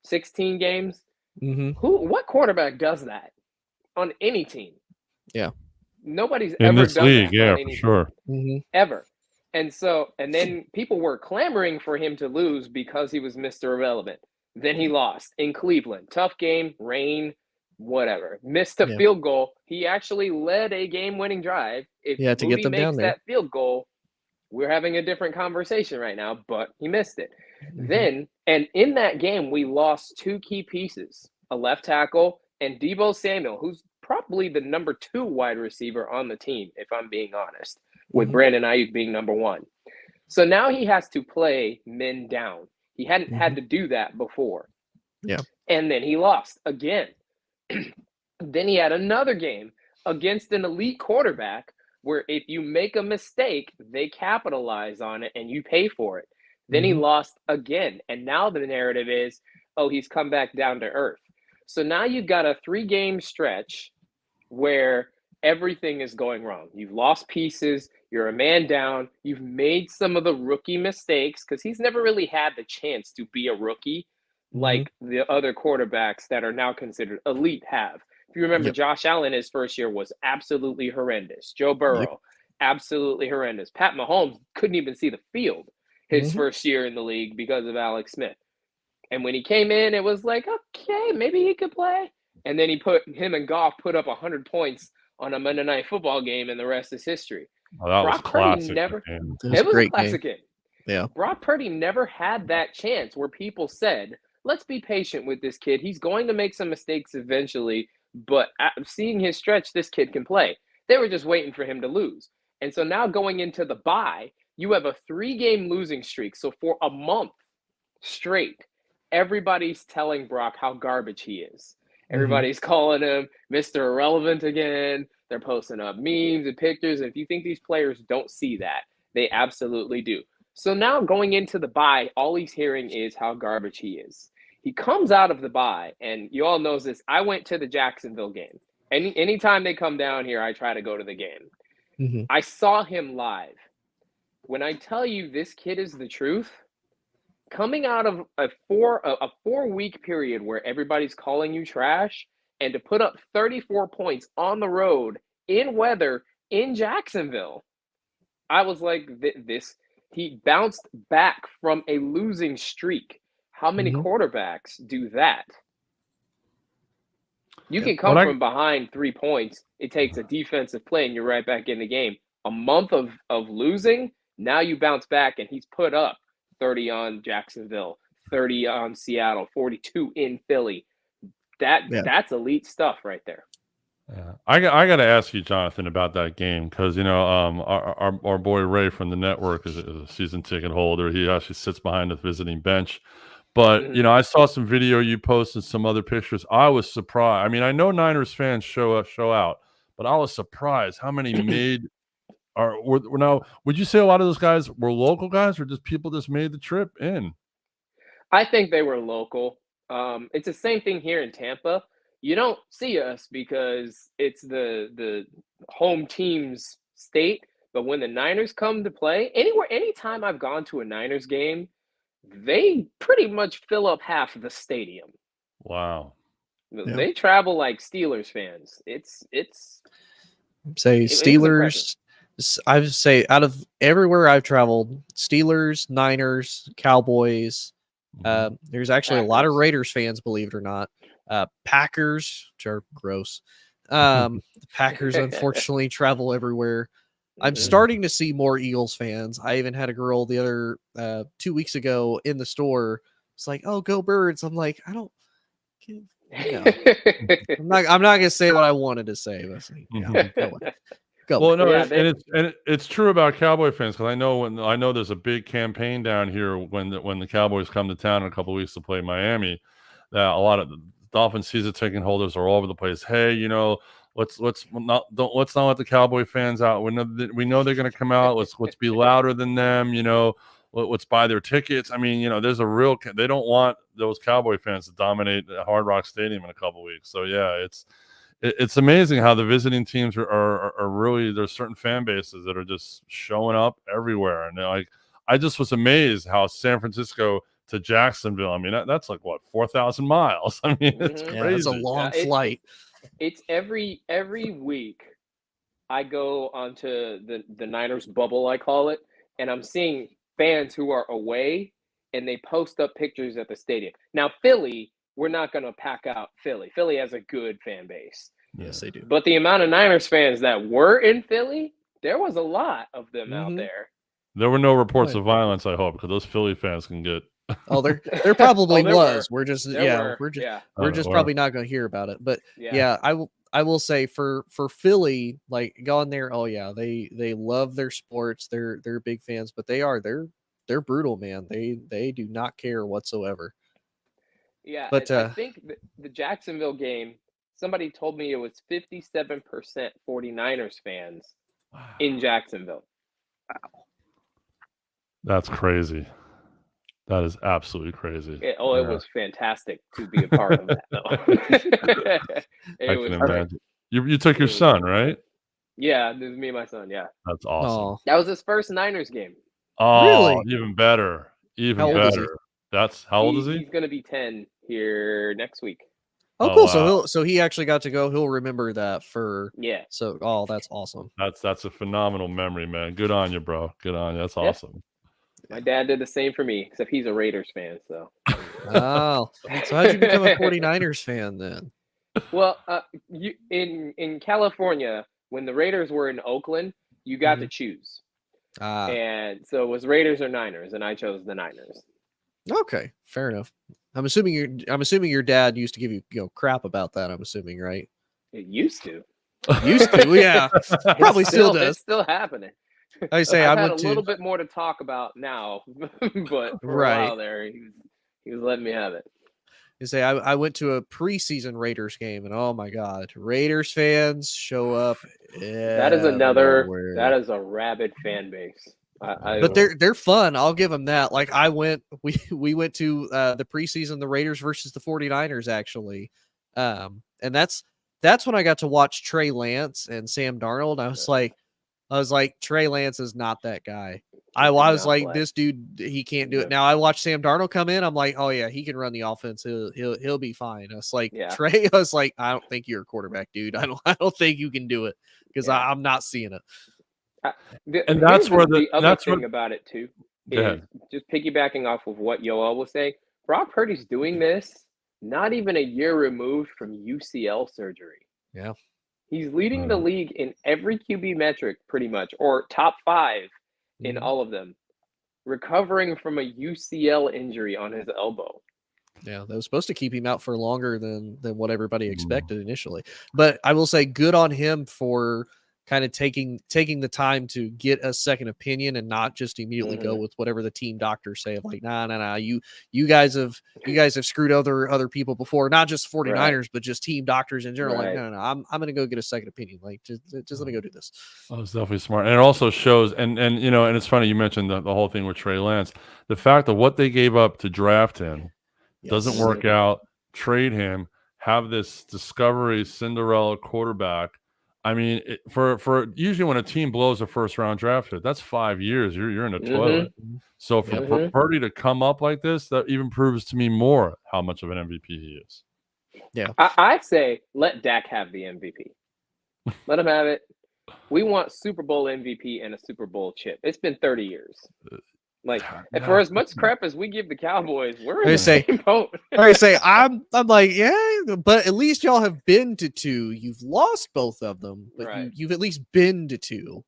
16 games. What quarterback does that on any team? Yeah. Nobody's in ever this done league, that yeah, on for any sure. team, ever. And then people were clamoring for him to lose because he was Mr. Irrelevant. Then he lost in Cleveland. Tough game, rain, whatever. Missed a field goal. He actually led a game-winning drive. If to get them makes down there. that field goal, we're having a different conversation right now, but he missed it. Then, and in that game, we lost two key pieces, a left tackle and Deebo Samuel, who's probably the number 2 wide receiver on the team, if I'm being honest, with Brandon Ayuk being number 1. So now he has to play men down. He hadn't had to do that before. Yeah. And then he lost again. Then he had another game against an elite quarterback where if you make a mistake, they capitalize on it and you pay for it. Then he lost again. And now the narrative is, oh, he's come back down to earth. So now you've got a 3-game stretch where everything is going wrong. You've lost pieces. You're a man down. You've made some of the rookie mistakes because he's never really had the chance to be a rookie like the other quarterbacks that are now considered elite have. If you remember, Josh Allen, his first year was absolutely horrendous. Joe Burrow, absolutely horrendous. Pat Mahomes couldn't even see the field his first year in the league because of Alex Smith. And when he came in, it was like, okay, maybe he could play. And then him and Goff put up 100 points on a Monday Night Football game, and the rest is history. Oh, that Brock was Purdy classic. it was a classic game. Yeah. Brock Purdy never had that chance where people said, let's be patient with this kid. He's going to make some mistakes eventually, but seeing his stretch, this kid can play. They were just waiting for him to lose. And so now going into the bye, you have a 3-game losing streak. So for a month straight, everybody's telling Brock how garbage he is. Everybody's calling him Mr. Irrelevant again. They're posting up memes and pictures. And if you think these players don't see that, they absolutely do. So now going into the bye, all he's hearing is how garbage he is. He comes out of the bye, and you all know this. I went to the Jacksonville game. Anytime they come down here, I try to go to the game. I saw him live. When I tell you this kid is the truth, coming out of a 4-week period where everybody's calling you trash, and to put up 34 points on the road in weather in Jacksonville, I was like, he bounced back from a losing streak. How many quarterbacks do that? You can come from behind 3 points. It takes a defensive play, and you're right back in the game. A month of losing, now you bounce back, and he's put up 30 on Jacksonville, 30 on Seattle, 42 in Philly. That's elite stuff right there. Yeah. I got to ask you, Jonathan, about that game because our boy Ray from the network is a season ticket holder. He actually sits behind the visiting bench. But I saw some video you posted, some other pictures. I was surprised. I mean, I know Niners fans show out, but I was surprised how many were now. Would you say a lot of those guys were local guys, or just people just made the trip in? I think they were local. It's the same thing here in Tampa. You don't see us because it's the home team's state. But when the Niners come to play, anytime I've gone to a Niners game, they pretty much fill up half of the stadium. Wow. They travel like Steelers fans. It's Steelers. I would say out of everywhere I've traveled, Steelers, Niners, Cowboys. There's actually a lot of Raiders fans, believe it or not. Packers, which are gross. The Packers unfortunately travel everywhere. I'm starting to see more Eagles fans. I even had a girl the other 2 weeks ago in the store. It's like, "Oh, go Birds!" I'm like, I don't. No, I'm not gonna say what I wanted to say. But go away. Go. Well, no, Yeah, it's true about Cowboy fans because I know there's a big campaign down here when the Cowboys come to town in a couple of weeks to play Miami. That a lot of the Dolphins season ticket holders are all over the place. Hey, let's not let the Cowboy fans out. We know they're going to come out. Let's be louder than them. Let's buy their tickets. I mean, there's a real. They don't want those Cowboy fans to dominate Hard Rock Stadium in a couple of weeks. So yeah, it's amazing how the visiting teams are really, there's certain fan bases that are just showing up everywhere. And I just was amazed how San Francisco to Jacksonville, I mean, that's like what, 4,000 miles. I mean, it's crazy. Yeah, it's a long flight. It's every week I go onto the Niners bubble, I call it, and I'm seeing fans who are away and they post up pictures at the stadium. Now, Philly, we're not going to pack out Philly. Philly has a good fan base. Yes, they do. But the amount of Niners fans that were in Philly, there was a lot of them out there. There were no reports of violence, I hope, because those Philly fans can get. Oh, there probably was. We're just probably not going to hear about it. But yeah, I will say for Philly, like going there, oh yeah, they love their sports. They're big fans, but they're brutal, man. They do not care whatsoever. Yeah, but I think the Jacksonville game, somebody told me it was 57% 49ers fans in Jacksonville. Wow. That's crazy. That is absolutely crazy. It was fantastic to be a part of that, though. I can imagine. You took your son, right? Yeah, this is me and my son, yeah. That's awesome. Oh. That was his first Niners game. Oh, really? Even better. How better. How old is he? He's going to be 10 here next week. Oh, cool. Wow. So he actually got to go. He'll remember that for. Yeah. So, that's awesome. That's a phenomenal memory, man. Good on you, bro. Good on you. That's awesome. My dad did the same for me, except he's a Raiders fan. So. Oh, so how'd you become a 49ers fan then? Well, in California, when the Raiders were in Oakland, you got to choose. And so it was Raiders or Niners, and I chose the Niners. Okay, fair enough. I'm assuming your dad used to give you crap about that. I'm assuming, right? It used to. Yeah. Probably still does. It's still happening. I say I've had a little bit more to talk about now, but for a while there, he was letting me have it. You say I went to a preseason Raiders game, and oh my God, Raiders fans show up. That is a rabid fan base. But they're fun. I'll give them that. Like we went to the preseason, the Raiders versus the 49ers actually. And that's when I got to watch Trey Lance and Sam Darnold. I was like, Trey Lance is not that guy. I was like, this dude, he can't do it. Now I watched Sam Darnold come in. I'm like, oh yeah, he can run the offense. He'll be fine. I was like, Trey, I was like, I don't think you're a quarterback, dude. I don't think you can do it because I'm not seeing it. And that's where the other thing about it too is just piggybacking off of what Yoel was saying. Brock Purdy's doing this not even a year removed from UCL surgery. Yeah, he's leading the league in every QB metric, pretty much, or top 5 in all of them. Recovering from a UCL injury on his elbow. Yeah, that was supposed to keep him out for longer than what everybody expected initially. But I will say, good on him for kind of taking the time to get a second opinion and not just immediately go with whatever the team doctors say. Like, nah, you guys have screwed other people before, not just 49ers, but just team doctors in general. Like, no, I'm gonna go get a second opinion. Like, just let me go do this. Oh, it's definitely smart, and it also shows. And and it's funny you mentioned the whole thing with Trey Lance. The fact that what they gave up to draft him doesn't work out, trade him, have this discovery Cinderella quarterback. I mean, for usually when a team blows a first round draft pick, that's 5 years. You're in the toilet. So for Purdy to come up like this, that even proves to me more how much of an MVP he is. Yeah, I say let Dak have the MVP. Let him have it. We want Super Bowl MVP and a Super Bowl chip. It's been 30 years. Like, and for as much crap as we give the Cowboys, we're in the same boat. I'm like, yeah, but at least y'all have been to 2. You've lost both of them, but you've at least been to 2.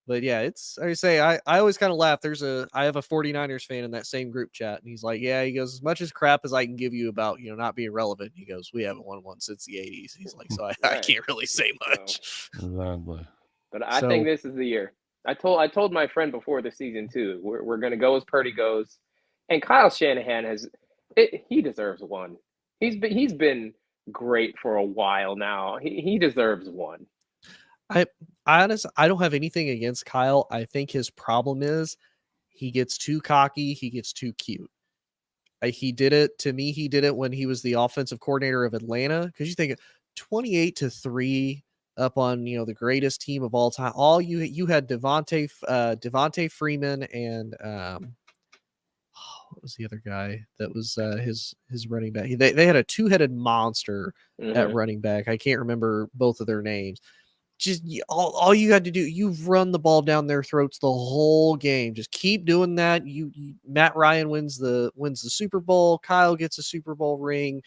But yeah, it's I always kind of laugh. I have a 49ers fan in that same group chat, and he's like, yeah, he goes, as much as crap as I can give you about, not being relevant, he goes, we haven't won one since the 80s. He's like, so I can't really say much. Exactly. But I think this is the year. I told my friend before the season too. We're gonna go as Purdy goes, and Kyle Shanahan he deserves one. He's been great for a while now. He deserves one. I don't have anything against Kyle. I think his problem is he gets too cocky. He gets too cute. He did it when he was the offensive coordinator of Atlanta. Because you think 28-3 up on the greatest team of all time. All you had Devontae Freeman and what was the other guy that was his running back? They had a 2-headed monster at running back. I can't remember both of their names. Just all you had to do, you've run the ball down their throats the whole game. Just keep doing that. Matt Ryan wins the Super Bowl. Kyle gets a Super Bowl ring.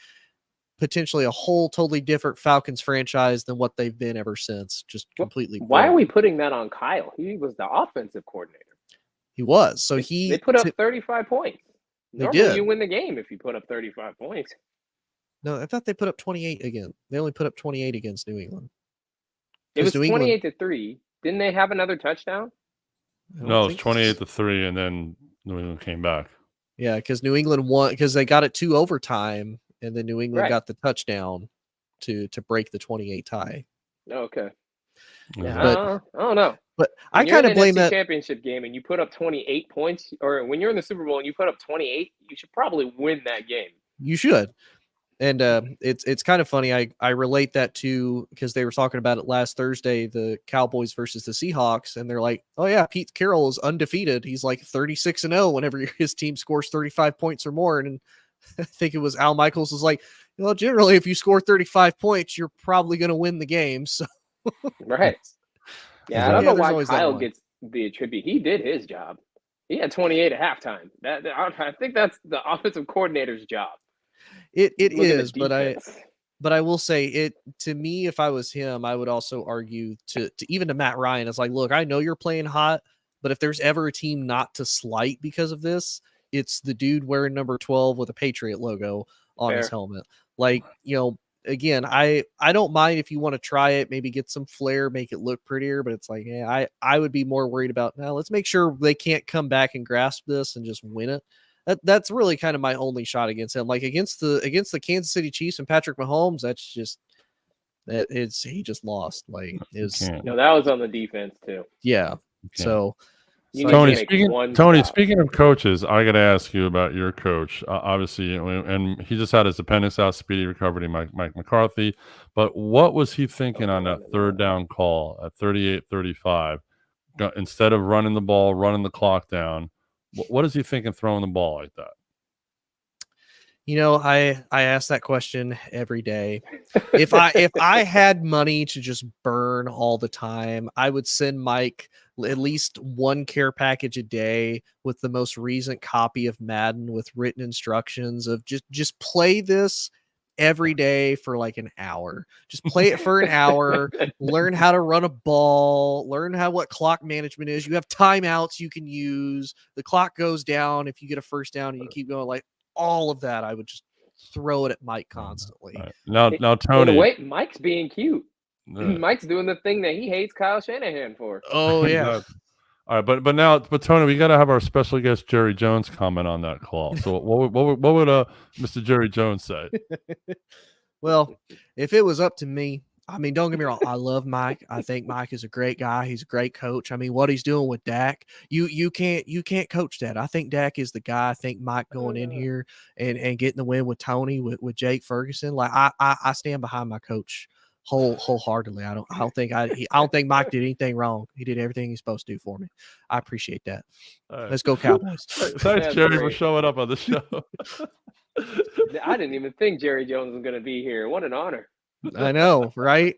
Potentially a whole totally different Falcons franchise than what they've been ever since. Just completely. Why are we putting that on Kyle? He was the offensive coordinator. He was. So they put up 35 points. Normally did. You win the game if you put up 35 points. No, I thought they put up 28 again. They only put up 28 against New England. It was 28-3. Didn't they have another touchdown? No, it was 28-3, and then New England came back. Yeah, because New England won because they got it to overtime, and then New England got the touchdown to break the 28 tie. Okay. Yeah, but, I don't know. But I kind of blame that championship game, and you put up 28 points, or when you're in the Super Bowl and you put up 28, you should probably win that game. You should. And it's kind of funny. I relate that to because they were talking about it last Thursday, the Cowboys versus the Seahawks, and they're like, "Oh yeah, Pete Carroll is undefeated. He's like 36-0 whenever his team scores 35 points or more." And I think it was Al Michaels was like, "Well, generally, if you score 35 points, you're probably going to win the game." So right, yeah, I don't know why Kyle gets the attribute. He did his job. He had 28 at halftime. I think that's the offensive coordinator's job. It is, but I will say it to me. If I was him, I would also argue to even to Matt Ryan. It's like, look, I know you're playing hot, but if there's ever a team not to slight because of this, it's the dude wearing number 12 with a Patriot logo on his helmet. Like, again, I don't mind if you want to try it, maybe get some flair, make it look prettier, but it's like, yeah, I would be more worried about now. Let's make sure they can't come back and grasp this and just win it. That's really kind of my only shot against him. Like against the Kansas City Chiefs and Patrick Mahomes, he just lost. Like that was on the defense too. Yeah. So Tony, speaking of coaches, I got to ask you about your coach. Obviously, and he just had his appendix out, speedy recovery, Mike McCarthy. But what was he thinking on that third down call at 38-35? Instead of running the ball, running the clock down, what is he thinking throwing the ball like that? I ask that question every day. If I had money to just burn all the time, I would send Mike at least one care package a day with the most recent copy of Madden with written instructions of just play this every day for like an hour. Just play it for an hour, learn how to run a ball, learn what clock management is. You have timeouts you can use. The clock goes down if you get a first down and you keep going. Like all of that, I would just throw it at Mike constantly. Right. Now Tony. In a way, Mike's being cute. Mike's doing the thing that he hates Kyle Shanahan for. Oh yeah. All right, but Tony, we got to have our special guest Jerry Jones comment on that call. So what would Mr. Jerry Jones say? Well, if it was up to me, I mean, don't get me wrong, I love Mike. I think Mike is a great guy. He's a great coach. I mean, what he's doing with Dak, you can't coach that. I think Dak is the guy. I think Mike going in here and getting the win with Tony with Jake Ferguson. Like I stand behind my coach wholeheartedly. I don't think Mike did anything wrong. He did everything he's supposed to do for me. I appreciate that. Right. Let's go Cowboys. Thanks, Jerry, for showing up on the show. I didn't even think Jerry Jones was going to be here. What an honor. I know, right?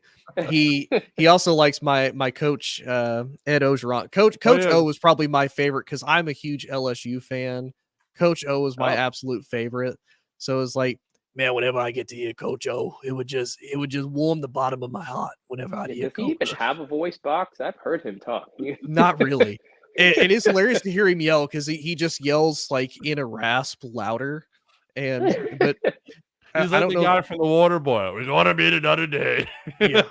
He also likes my coach Ed Ogeron. Coach O was probably my favorite because I'm a huge LSU fan. Coach O was my absolute favorite. So it's like, man, whenever I get to hear Coach O, it would just warm the bottom of my heart whenever I hear Does he Coach. even have a voice box? I've heard him talk. Not really. It is hilarious to hear him yell because he just yells like in a rasp louder. But He's I like don't the know. guy from the water boy. We're gonna meet another day. Yeah.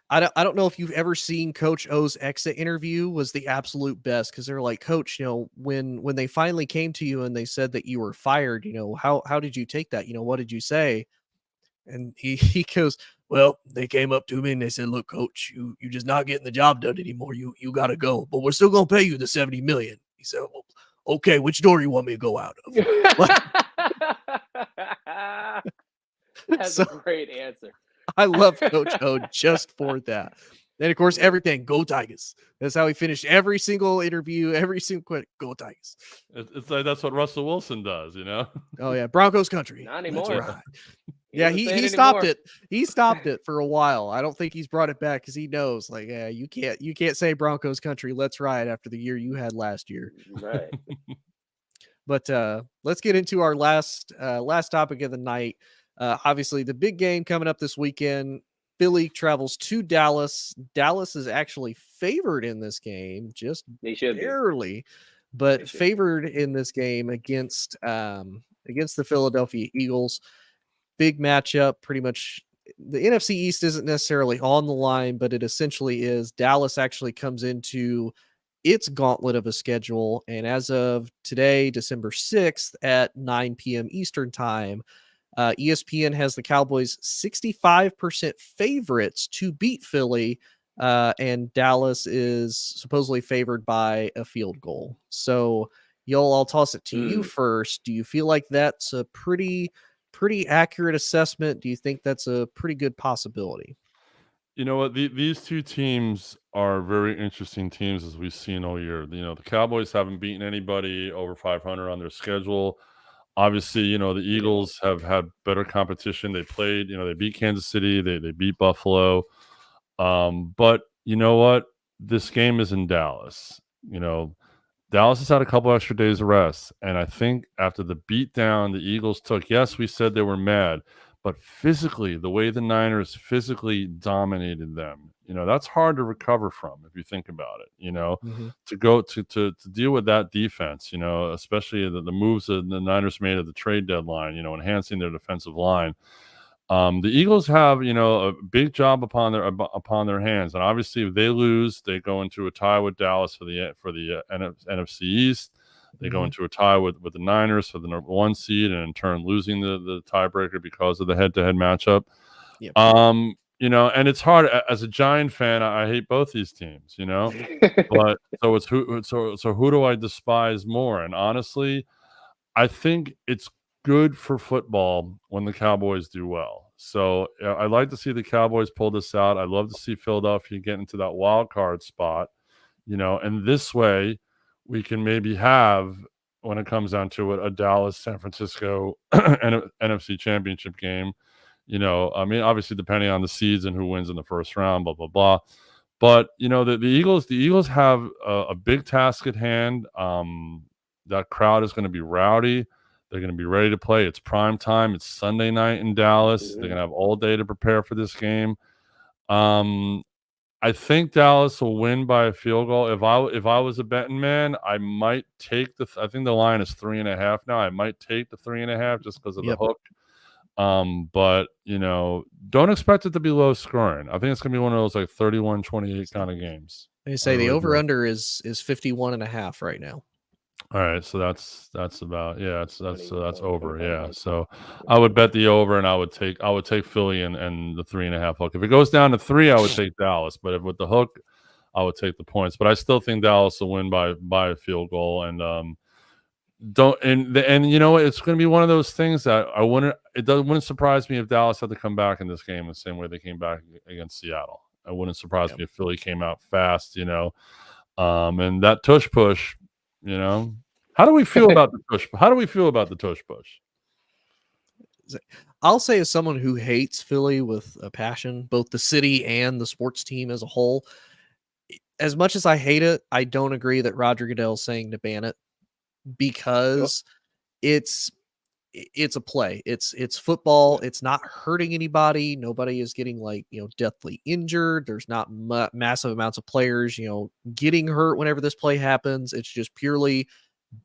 I don't know if you've ever seen Coach O's exit interview. Was the absolute best because they're like, Coach, when they finally came to you and they said that you were fired, how did you take that? What did you say? And he goes, well, they came up to me and they said, look, Coach, you just not getting the job done anymore. You got to go, but we're still gonna pay you the $70 million. He said, well, okay, which door you want me to go out of? That's a great answer. I love Coach O just for that. And of course, everything, go Tigers. That's how he finished every single interview, every single quit, go Tigers. It's like that's what Russell Wilson does, Oh yeah, Broncos country. Not anymore. That's right. Yeah, he stopped it. He stopped it for a while. I don't think he's brought it back because he knows, like, yeah, you can't say Broncos country. Let's ride after the year you had last year. Right. But let's get into our last topic of the night. Obviously, the big game coming up this weekend. Philly travels to Dallas. Dallas is actually favored in this game, just barely, but favored in this game against the Philadelphia Eagles. Big matchup, pretty much. The NFC East isn't necessarily on the line, but it essentially is. Dallas actually comes into its gauntlet of a schedule, and as of today, December 6th at 9 p.m. Eastern time, ESPN has the Cowboys 65% favorites to beat Philly, and Dallas is supposedly favored by a field goal. So, I'll toss it to you first. Do you feel like that's a pretty accurate assessment? Do you think that's a pretty good possibility? You know what? These two teams are very interesting teams, as we've seen all year. The Cowboys haven't beaten anybody over 500 on their schedule. Obviously, the Eagles have had better competition. They played, they beat Kansas City, they beat Buffalo. But you know what? This game is in Dallas. Dallas has had a couple extra days of rest. And I think after the beatdown the Eagles took, yes, we said they were mad, but physically, the way the Niners physically dominated them, that's hard to recover from if you think about it, to go to deal with that defense, especially the moves that the Niners made at the trade deadline, enhancing their defensive line. The Eagles have, a big job upon their hands, and obviously, if they lose, they go into a tie with Dallas for the NFC East. They go into a tie with the Niners for the number 1 seed, and in turn, losing the tiebreaker because of the head-to-head matchup. Yep. And it's hard as a Giant fan. I hate both these teams, but so it's who do I despise more? And honestly, I think it's good for football when the Cowboys do well. So I'd like to see the Cowboys pull this out. I'd love to see Philadelphia get into that wild card spot, and this way we can maybe have, when it comes down to it, a Dallas, San Francisco NFC championship game. I mean, obviously depending on the seeds and who wins in the first round, blah, blah, blah. But, the Eagles have a big task at hand. That crowd is going to be rowdy. They're going to be ready to play. It's prime time. It's Sunday night in Dallas. They're going to have all day to prepare for this game. I think Dallas will win by a field goal. If I was a betting man, I might take I think the line is 3.5 now. I might take the 3.5 just because of the hook. But don't expect it to be low scoring. I think it's gonna be one of those like 31-28 kind of games. They say the over under is 51.5 right now. All right, so that's about that's over. Yeah, so I would bet the over, and I would take Philly and the 3.5 hook. If it goes down to 3, I would take Dallas. But if with the hook, I would take the points. But I still think Dallas will win by a field goal. And it's going to be one of those things that wouldn't surprise me if Dallas had to come back in this game the same way they came back against Seattle. It wouldn't surprise me if Philly came out fast. And that tush push. How do we feel about the tush? How do we feel about the tush push? I'll say as someone who hates Philly with a passion, both the city and the sports team as a whole, as much as I hate it, I don't agree that Roger Goodell's saying to ban it because it's a play. It's football. It's not hurting anybody. Nobody is getting deathly injured. There's not massive amounts of players, getting hurt whenever this play happens. It's just purely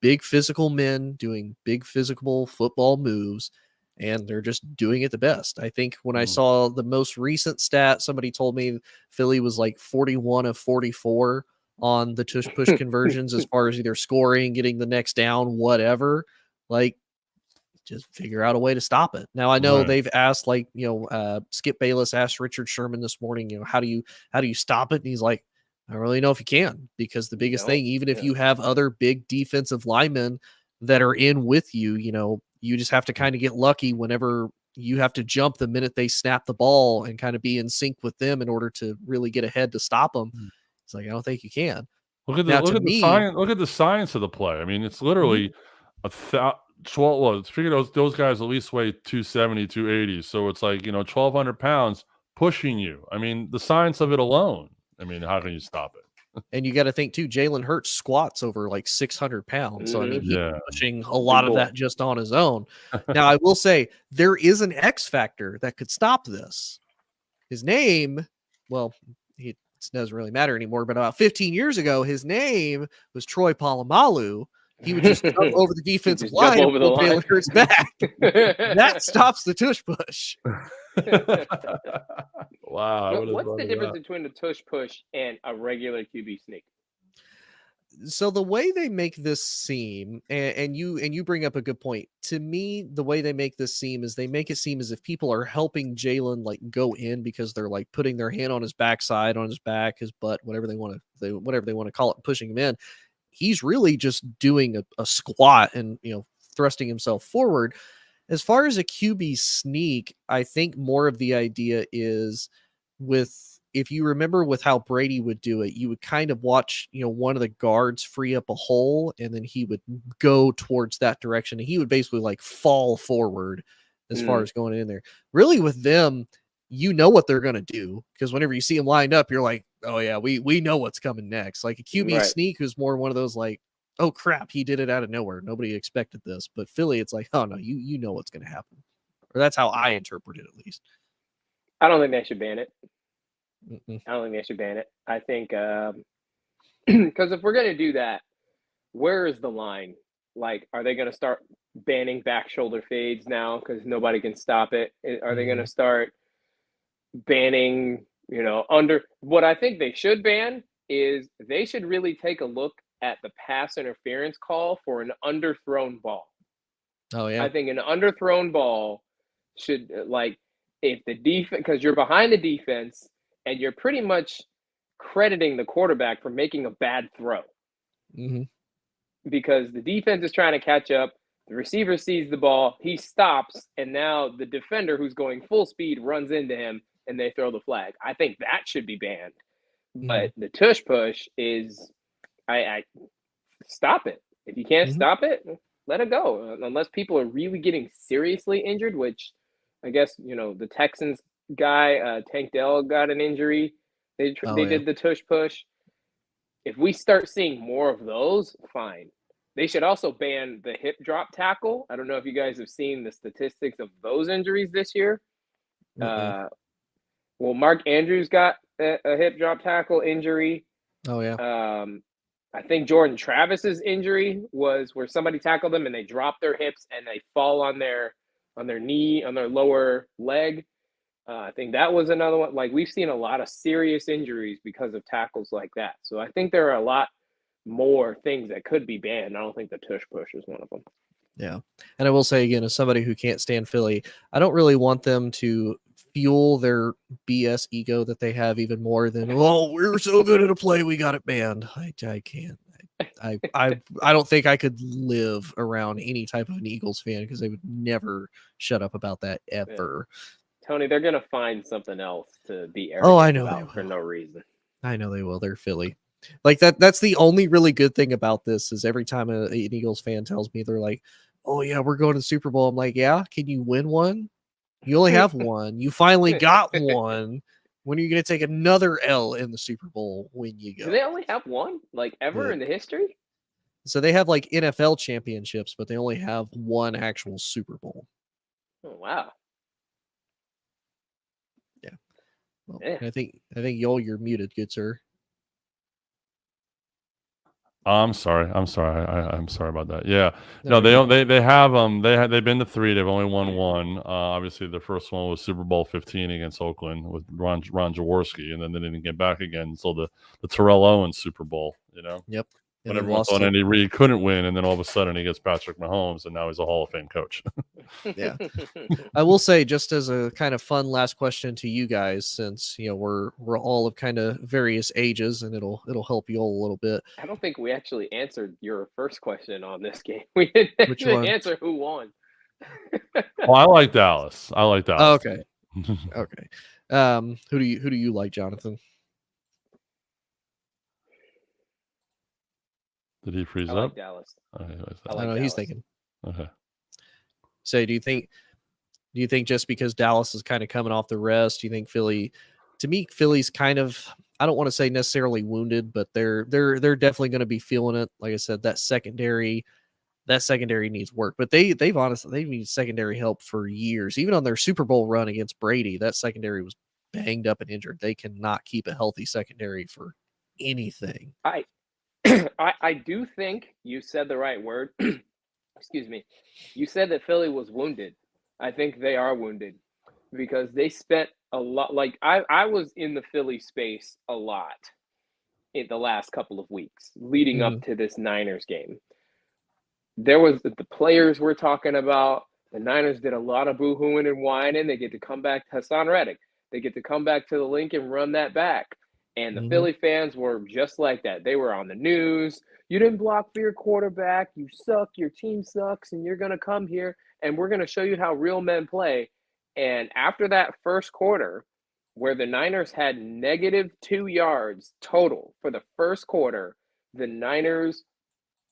big physical men doing big physical football moves, and they're just doing it the best. I think when I saw the most recent stat, somebody told me Philly was like 41 of 44 on the tush push conversions as far as either scoring, getting the next down, whatever. Like, just figure out a way to stop it. Now I know they've asked, Skip Bayless asked Richard Sherman this morning, how do you stop it? And he's like, I don't really know if you can, because the biggest thing, even if you have other big defensive linemen that are in with you, you just have to kind of get lucky whenever you have to jump the minute they snap the ball and kind of be in sync with them in order to really get ahead to stop them. It's like, I don't think you can. Look at the science of the play. I mean, it's literally figure those guys at least weigh 270, 280. So it's like, 1,200 pounds pushing you. I mean, the science of it alone. I mean, how can you stop it? And you got to think too, Jalen Hurts squats over like 600 pounds. So I mean, he's pushing a lot of that just on his own. Now I will say there is an X factor that could stop this. His name, well, it doesn't really matter anymore, but about 15 years ago, his name was Troy Polamalu. He would just jump over the defensive line and pull Jalen Hurts back. That stops the tush push. Wow. What's the difference between the tush push and a regular QB sneak? So the way they make this seem, and you bring up a good point. To me, the way they make this seem is they make it seem as if people are helping Jalen go in because they're putting their hand on his backside, on his back, his butt, whatever they want to call it, and pushing him in. He's really just doing a squat and thrusting himself forward. As far as a QB sneak, I think more of the idea is if you remember with how Brady would do it, you would kind of watch, one of the guards free up a hole and then he would go towards that direction and he would basically fall forward as far as going in there. Really with them, what they're going to do, because whenever you see them lined up, you're like, oh yeah, we know what's coming next. Like a QB sneak who's more one of those oh crap, he did it out of nowhere. Nobody expected this. But Philly, it's like, oh no, you know what's going to happen. Or that's how I interpret it, at least. I don't think they should ban it. I don't think they should ban it. I think because if we're going to do that, where is the line? Are they going to start banning back shoulder fades now because nobody can stop it? Are they going to start banning, under? What I think they should ban is they should really take a look at the pass interference call for an underthrown ball. Oh yeah. I think an underthrown ball should if the defense, because you're behind the defense and you're pretty much crediting the quarterback for making a bad throw. Because the defense is trying to catch up, the receiver sees the ball, he stops, and now the defender who's going full speed runs into him and they throw the flag. I think that should be banned. But the tush push is I stop it. If you can't stop it, let it go. Unless people are really getting seriously injured, which I guess, the Texans guy, Tank Dell, got an injury. They did the tush push. If we start seeing more of those, fine. They should also ban the hip drop tackle. I don't know if you guys have seen the statistics of those injuries this year. Well, Mark Andrews got a hip drop tackle injury. Oh, yeah. I think Jordan Travis's injury was where somebody tackled them and they drop their hips and they fall on their knee, on their lower leg. I think that was another one. We've seen a lot of serious injuries because of tackles like that. So I think there are a lot more things that could be banned. I don't think the tush push is one of them. Yeah. And I will say again, as somebody who can't stand Philly, I don't really want them to fuel their BS ego that they have even more than, oh, we're so good at a play, we got it banned. I can't. I don't think I could live around any type of an Eagles fan because they would never shut up about that ever. Yeah. Tony, they're gonna find something else to be arrogant I know about for no reason. I know they will. They're Philly. That's the only really good thing about this is every time an Eagles fan tells me, they're like, oh yeah, we're going to the Super Bowl. I'm like, yeah, can you win one? You only have one. You finally got one. When are you going to take another L in the Super Bowl when you Do go? they only have one, like, ever in the history? So they have like NFL championships, but they only have one actual Super Bowl. Oh, wow. Yeah. Well, Yeah. I think you're muted, good sir. I'm sorry. I'm sorry. I'm sorry about that. Yeah. No, No, you're good. they have they've been to 3. They've only won 1. Obviously the first one was Super Bowl 15 against Oakland with Ron Jaworski, and then they didn't get back again until the Terrell Owens Super Bowl. You know, Yep. when And then everyone lost thought to, Andy Reid couldn't win, and then all of a sudden he gets Patrick Mahomes, and now he's a Hall of Fame coach. yeah. I will say, just as a kind of fun last question to you guys, since we're all of kind of various ages, and it'll help you all a little bit. I don't think we actually answered your first question on this game. We didn't Which actually one? answer who won. Well, I like Dallas. I like Oh, Dallas. okay. Okay. Who do you like, Jonathan? Did he freeze I up? like Dallas. Okay, I I like know he's Dallas. thinking. okay. So do you think just because Dallas is kind of coming off the rest, do you think Philly? To me, Philly's kind of, I don't want to say necessarily wounded, but they're definitely going to be feeling it. Like I said, that secondary needs work. But they've honestly needed secondary help for years. Even on their Super Bowl run against Brady, that secondary was banged up and injured. They cannot keep a healthy secondary for anything. I do think you said the right word. Excuse me. You said that Philly was wounded. I think they are wounded because they spent a lot. Like I was in the Philly space a lot in the last couple of weeks leading up to this Niners game. There was the players we're talking about. The Niners did a lot of boo-hooing and whining. They get to come back to Hassan Reddick. They get to come back to the link and run that back. And the Philly fans were just like that. They were on the news. You didn't block for your quarterback. You suck. Your team sucks. And you're going to come here and we're going to show you how real men play. And after that first quarter, where the Niners had -2 yards total for the first quarter, the Niners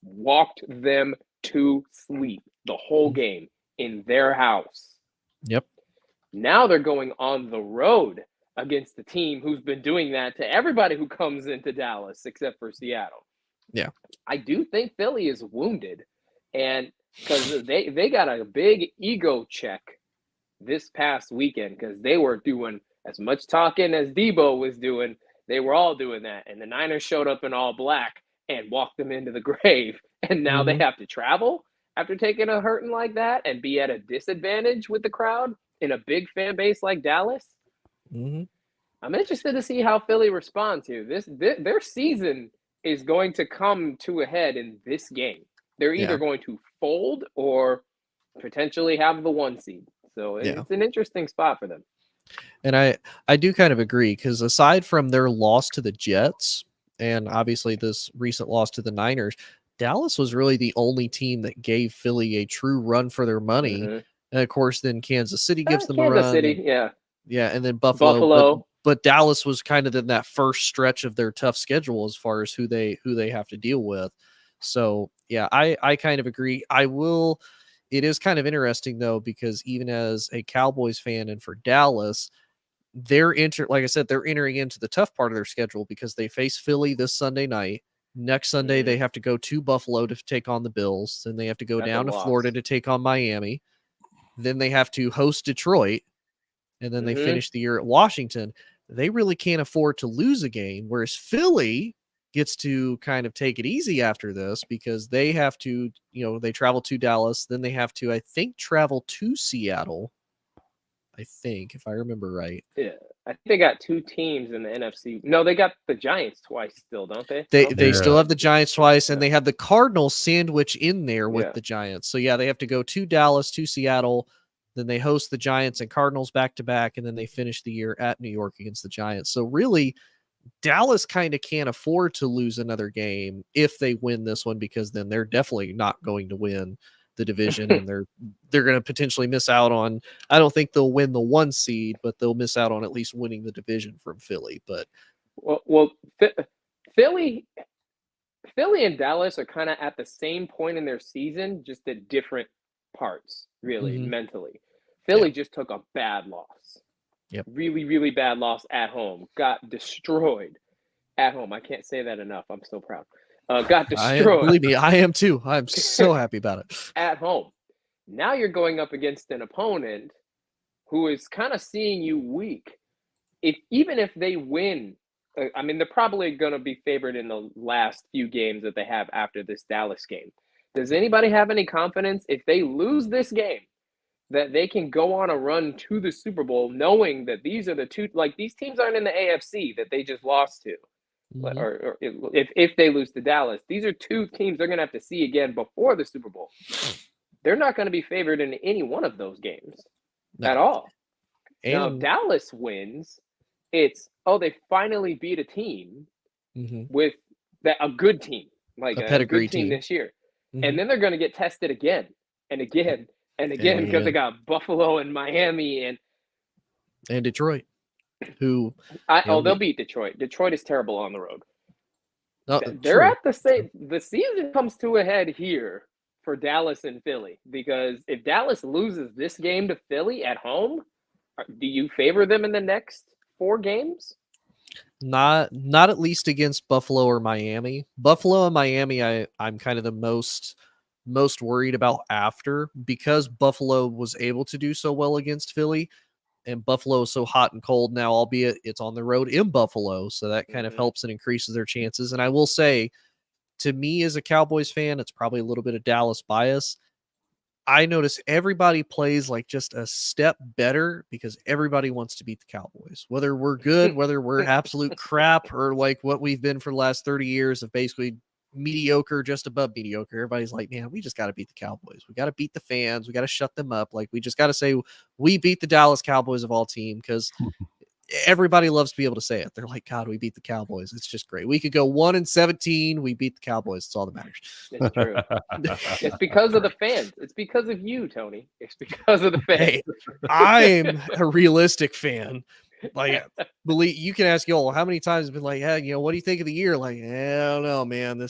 walked them to sleep the whole game in their house. Yep. Now they're going on the road against the team who's been doing that to everybody who comes into Dallas except for Seattle. Yeah. I do think Philly is wounded, and because they got a big ego check this past weekend because they were doing as much talking as Debo was doing. They were all doing that, and the Niners showed up in all black and walked them into the grave. And now they have to travel after taking a hurting like that and be at a disadvantage with the crowd in a big fan base like Dallas. I'm interested to see how Philly responds here. Their season is going to come to a head in this game. They're either going to fold or potentially have the 1 seed. So it's an interesting spot for them. And I do kind of agree, because aside from their loss to the Jets and obviously this recent loss to the Niners, Dallas was really the only team that gave Philly a true run for their money. And of course, then Kansas City gives them a run. Kansas City, yeah. Yeah, and then Buffalo. But Dallas was kind of in that first stretch of their tough schedule as far as who they have to deal with. So yeah, I kind of agree. It is kind of interesting though, because even as a Cowboys fan and for Dallas, like I said, they're entering into the tough part of their schedule because they face Philly this Sunday night. Next Sunday, they have to go to Buffalo to take on the Bills. Then they have to go down to Florida to take on Miami. Then they have to host Detroit. And then they finish the year at Washington. They really can't afford to lose a game, whereas Philly gets to kind of take it easy after this because they have to, they travel to Dallas. Then they have to, I think, travel to Seattle. I think, if I remember right. Yeah, I think they got 2 teams in the NFC. No, they got the Giants twice still, don't they? They still have the Giants twice, and they have the Cardinals sandwich in there with the Giants. So yeah, they have to go to Dallas, to Seattle. Then they host the Giants and Cardinals back to back, and then they finish the year at New York against the Giants. So really, Dallas kind of can't afford to lose another game if they win this one, because then they're definitely not going to win the division, and they're going to potentially miss out on. I don't think they'll win the 1 seed, but they'll miss out on at least winning the division from Philly. But Philly and Dallas are kind of at the same point in their season, just at different parts, really, Mhm. mentally. Philly just took a bad loss. Yep. Really, really bad loss at home. Got destroyed at home. I can't say that enough. I'm so proud. Got destroyed Believe me, I am too. I'm so happy about it. at home. Now you're going up against an opponent who is kind of seeing you weak. Even if they win, I mean, they're probably going to be favored in the last few games that they have after this Dallas game. Does anybody have any confidence if they lose this game that they can go on a run to the Super Bowl, knowing that these are the two, like these teams aren't in the AFC that they just lost to, Mhm. or if they lose to Dallas, these are two teams they're going to have to see again before the Super Bowl. They're not going to be favored in any one of those games No. at all. Now, if And Dallas wins, it's they finally beat a team Mhm. with a good team, like A a pedigree good team team. this year. Mhm. And then they're going to get tested again and again and again because they got Buffalo and Miami and Detroit, who they'll beat Detroit. Detroit is terrible on the road. They're true. at the season comes to a head here for Dallas and Philly, because if Dallas loses this game to Philly at home, do you favor them in the next 4 games? Not at least against Buffalo or Miami. Buffalo and Miami, I'm kind of the most worried about after, because Buffalo was able to do so well against Philly, and Buffalo is so hot and cold now, albeit it's on the road in Buffalo, so that kind of helps and increases their chances. And I will say, to me as a Cowboys fan, it's probably a little bit of Dallas bias. I notice everybody plays like just a step better because everybody wants to beat the Cowboys. Whether we're good, whether we're absolute crap, or like what we've been for the last 30 years of basically mediocre, just above mediocre. Everybody's like, man, we just got to beat the Cowboys. We got to beat the fans. We got to shut them up. Like, we just got to say we beat the Dallas Cowboys of all team, because everybody loves to be able to say it. They're like, God, we beat the Cowboys. It's just great. We could go 1-17. We beat the Cowboys. It's all that matters. It's true. It's because of the fans. It's because of you, Tony. It's because of the fans. Hey, I'm a realistic fan. Like, believe you can ask Yoel how many times it's been like, hey, what do you think of the year? Like, I don't know, man.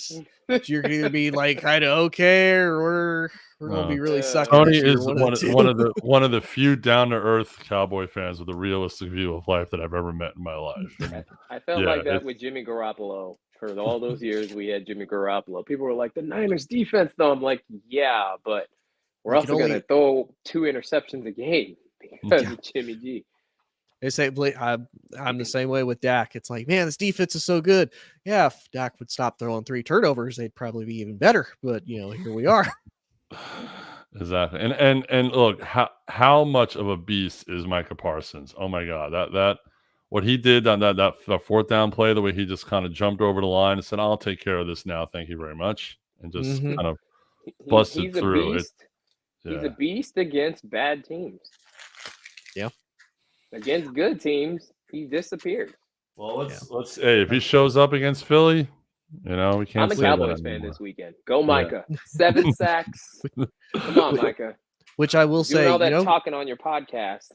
You're gonna be like kind of okay, or we're gonna be really sucking. Tony this year, is one of the few down to earth Cowboy fans with a realistic view of life that I've ever met in my life. I felt like that with Jimmy Garoppolo for all those years we had Jimmy Garoppolo. People were like, the Niners defense, though. I'm like, yeah, but we're also going to throw 2 interceptions a game because of Jimmy G. They say I'm the same way with Dak. It's like, man, this defense is so good. Yeah, if Dak would stop throwing 3 turnovers, they'd probably be even better. But here we are. Exactly. And look, how much of a beast is Micah Parsons? Oh my God, that what he did on that 4th down play, the way he just kind of jumped over the line and said, "I'll take care of this now, thank you very much," and just kind of busted through it. He's a beast against bad teams. Yeah. Against good teams, he disappeared. Well, let's hey, if he shows up against Philly, we can't. I'm a Cowboys fan this weekend. Go Micah. 7 sacks. Come on, Micah. Which I will say, all that talking on your podcast.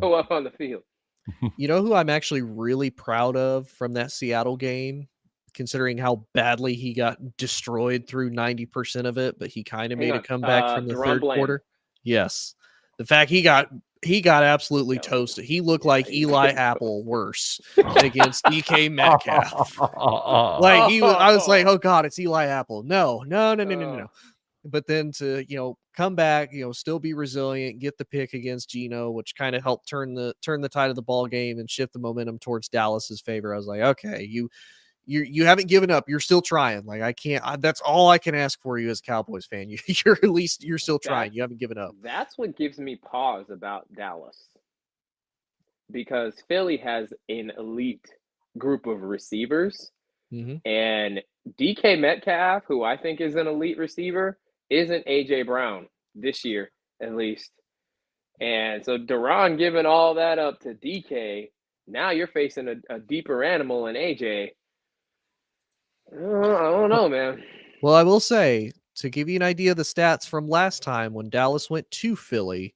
Show up on the field. You know who I'm actually really proud of from that Seattle game, considering how badly he got destroyed through 90% of it, but he kind of made a comeback from the third quarter. Yes. The fact he got absolutely toasted. He looked like Eli Apple worse against DK Metcalf. Like I was like, oh God, it's Eli Apple. No. But then to come back, still be resilient, get the pick against Geno, which kind of helped turn the tide of the ball game and shift the momentum towards Dallas's favor. I was like, okay, you haven't given up. You're still trying. Like, I can't. That's all I can ask for you as a Cowboys fan. You're still trying. You haven't given up. That's what gives me pause about Dallas, because Philly has an elite group of receivers, and DK Metcalf, who I think is an elite receiver, isn't AJ Brown this year, at least. And so Duran giving all that up to DK, now you're facing a deeper animal in AJ. I don't know, man. Well, I will say, to give you an idea of the stats from last time when Dallas went to Philly,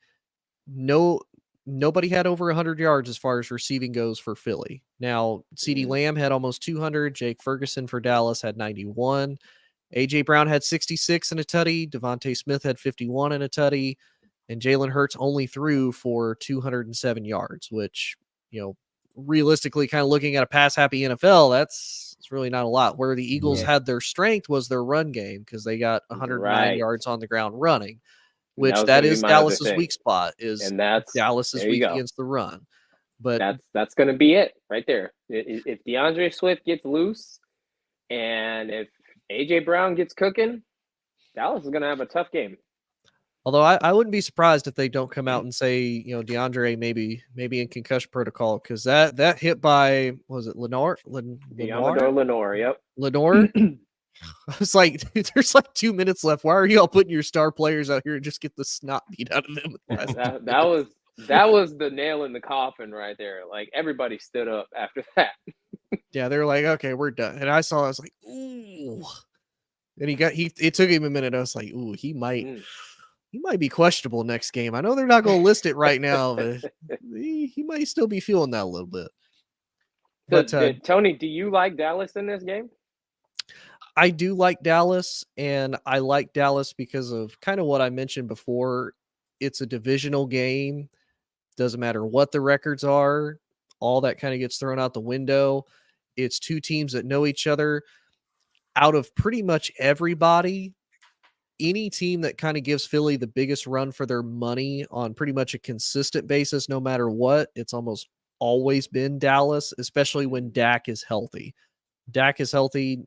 nobody had over 100 yards as far as receiving goes for Philly. Now, CeeDee Lamb had almost 200. Jake Ferguson for Dallas had 91. A.J. Brown had 66 and a tutty. Devontae Smith had 51 and a tutty. And Jalen Hurts only threw for 207 yards, which, realistically, kind of looking at a pass-happy NFL, it's really not a lot. Where the Eagles had their strength was their run game because they got 109 yards on the ground running, which that is Dallas's weak spot, and that's Dallas is weak against the run. But that's going to be it right there. If DeAndre Swift gets loose and if A.J. Brown gets cooking, Dallas is going to have a tough game. Although I wouldn't be surprised if they don't come out and say, DeAndre maybe in concussion protocol, because that hit by, was it Lenore? Lenore, yep. Lenore? I was like, dude, there's like 2 minutes left. Why are y'all putting your star players out here and just get the snot beat out of them? that was the nail in the coffin right there. Like everybody stood up after that. Yeah, they're like, okay, we're done. And I was like, ooh. And it took him a minute. I was like, ooh, he might be questionable next game. I know they're not going to list it right now, but he might still be feeling that a little bit. But Tony, do you like Dallas in this game? I do like Dallas, and I like Dallas because of kind of what I mentioned before. It's a divisional game. Doesn't matter what the records are. All that kind of gets thrown out the window. It's two teams that know each other. Out of pretty much everybody, any team that kind of gives Philly the biggest run for their money on pretty much a consistent basis, no matter what, it's almost always been Dallas, especially when Dak is healthy. Dak is healthy.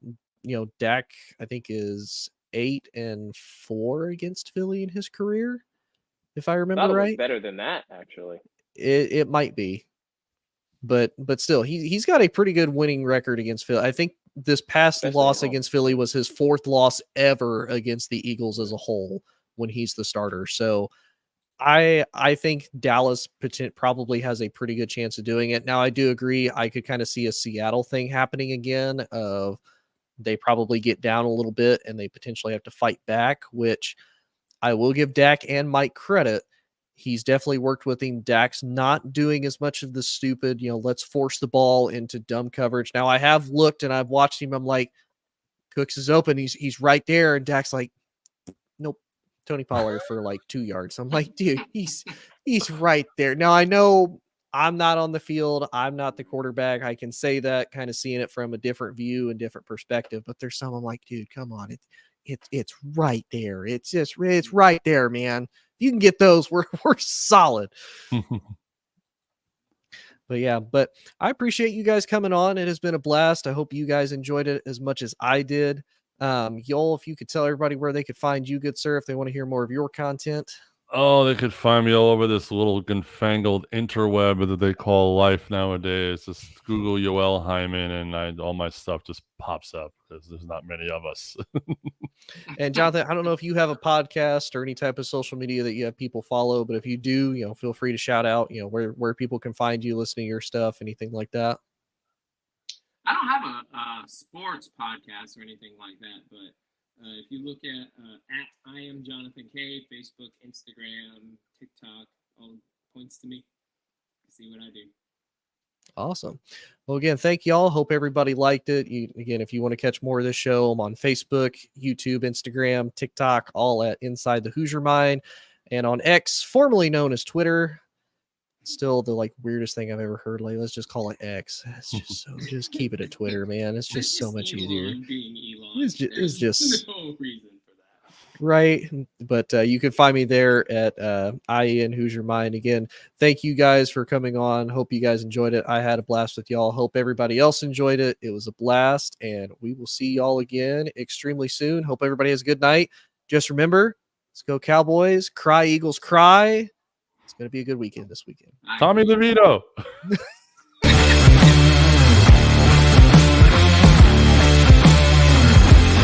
Dak, I think, is 8-4 against Philly in his career, if I remember right. It was better than that, actually. It might be. But still, he's got a pretty good winning record against Philly. I think this past loss against Philly was his 4th loss ever against the Eagles as a whole when he's the starter. So I think Dallas probably has a pretty good chance of doing it. Now, I do agree. I could kind of see a Seattle thing happening again of they probably get down a little bit and they potentially have to fight back, which I will give Dak and Mike credit. He's definitely worked with him. Dak's not doing as much of the stupid, let's force the ball into dumb coverage. Now, I have looked and I've watched him. I'm like, Cooks is open. He's right there. And Dak's like, nope, Tony Pollard for like 2 yards. I'm like, dude, he's right there. Now, I know I'm not on the field. I'm not the quarterback. I can say that, kind of seeing it from a different view and different perspective. But there's some I'm like, dude, come on. It's right there. It's right there, man. You can get those. We're solid. But I appreciate you guys coming on. It has been a blast. I hope you guys enjoyed it as much as I did. Yoel, if you could tell everybody where they could find you, good sir, if they want to hear more of your content. Oh, they could find me all over this little confangled interweb that they call life nowadays. Just Google Yoel Hyman and all my stuff just pops up because there's not many of us. And Jonathan, I don't know if you have a podcast or any type of social media that you have people follow, but if you do, feel free to shout out, where people can find you, listening to your stuff, anything like that. I don't have a sports podcast or anything like that, but if you look at I am Jonathan K, Facebook, Instagram, TikTok, all points to me. See what I do. Awesome. Well, again, thank y'all. Hope everybody liked it. Again, if you want to catch more of this show, I'm on Facebook, YouTube, Instagram, TikTok, all at Inside the Hoosier Mind, and on X, formerly known as Twitter. Still the weirdest thing I've ever heard. Let's just call it X. It's just keep it at Twitter, man. It's just so much easier. It's just no reason for that. Right. But you can find me there at IN Hoosier Mind. Again, thank you guys for coming on. Hope you guys enjoyed it. I had a blast with y'all. Hope everybody else enjoyed it. It was a blast, and we will see y'all again extremely soon. Hope everybody has a good night. Just remember, let's go Cowboys. Cry Eagles, cry. It's going to be a good weekend this weekend. Tommy DeVito.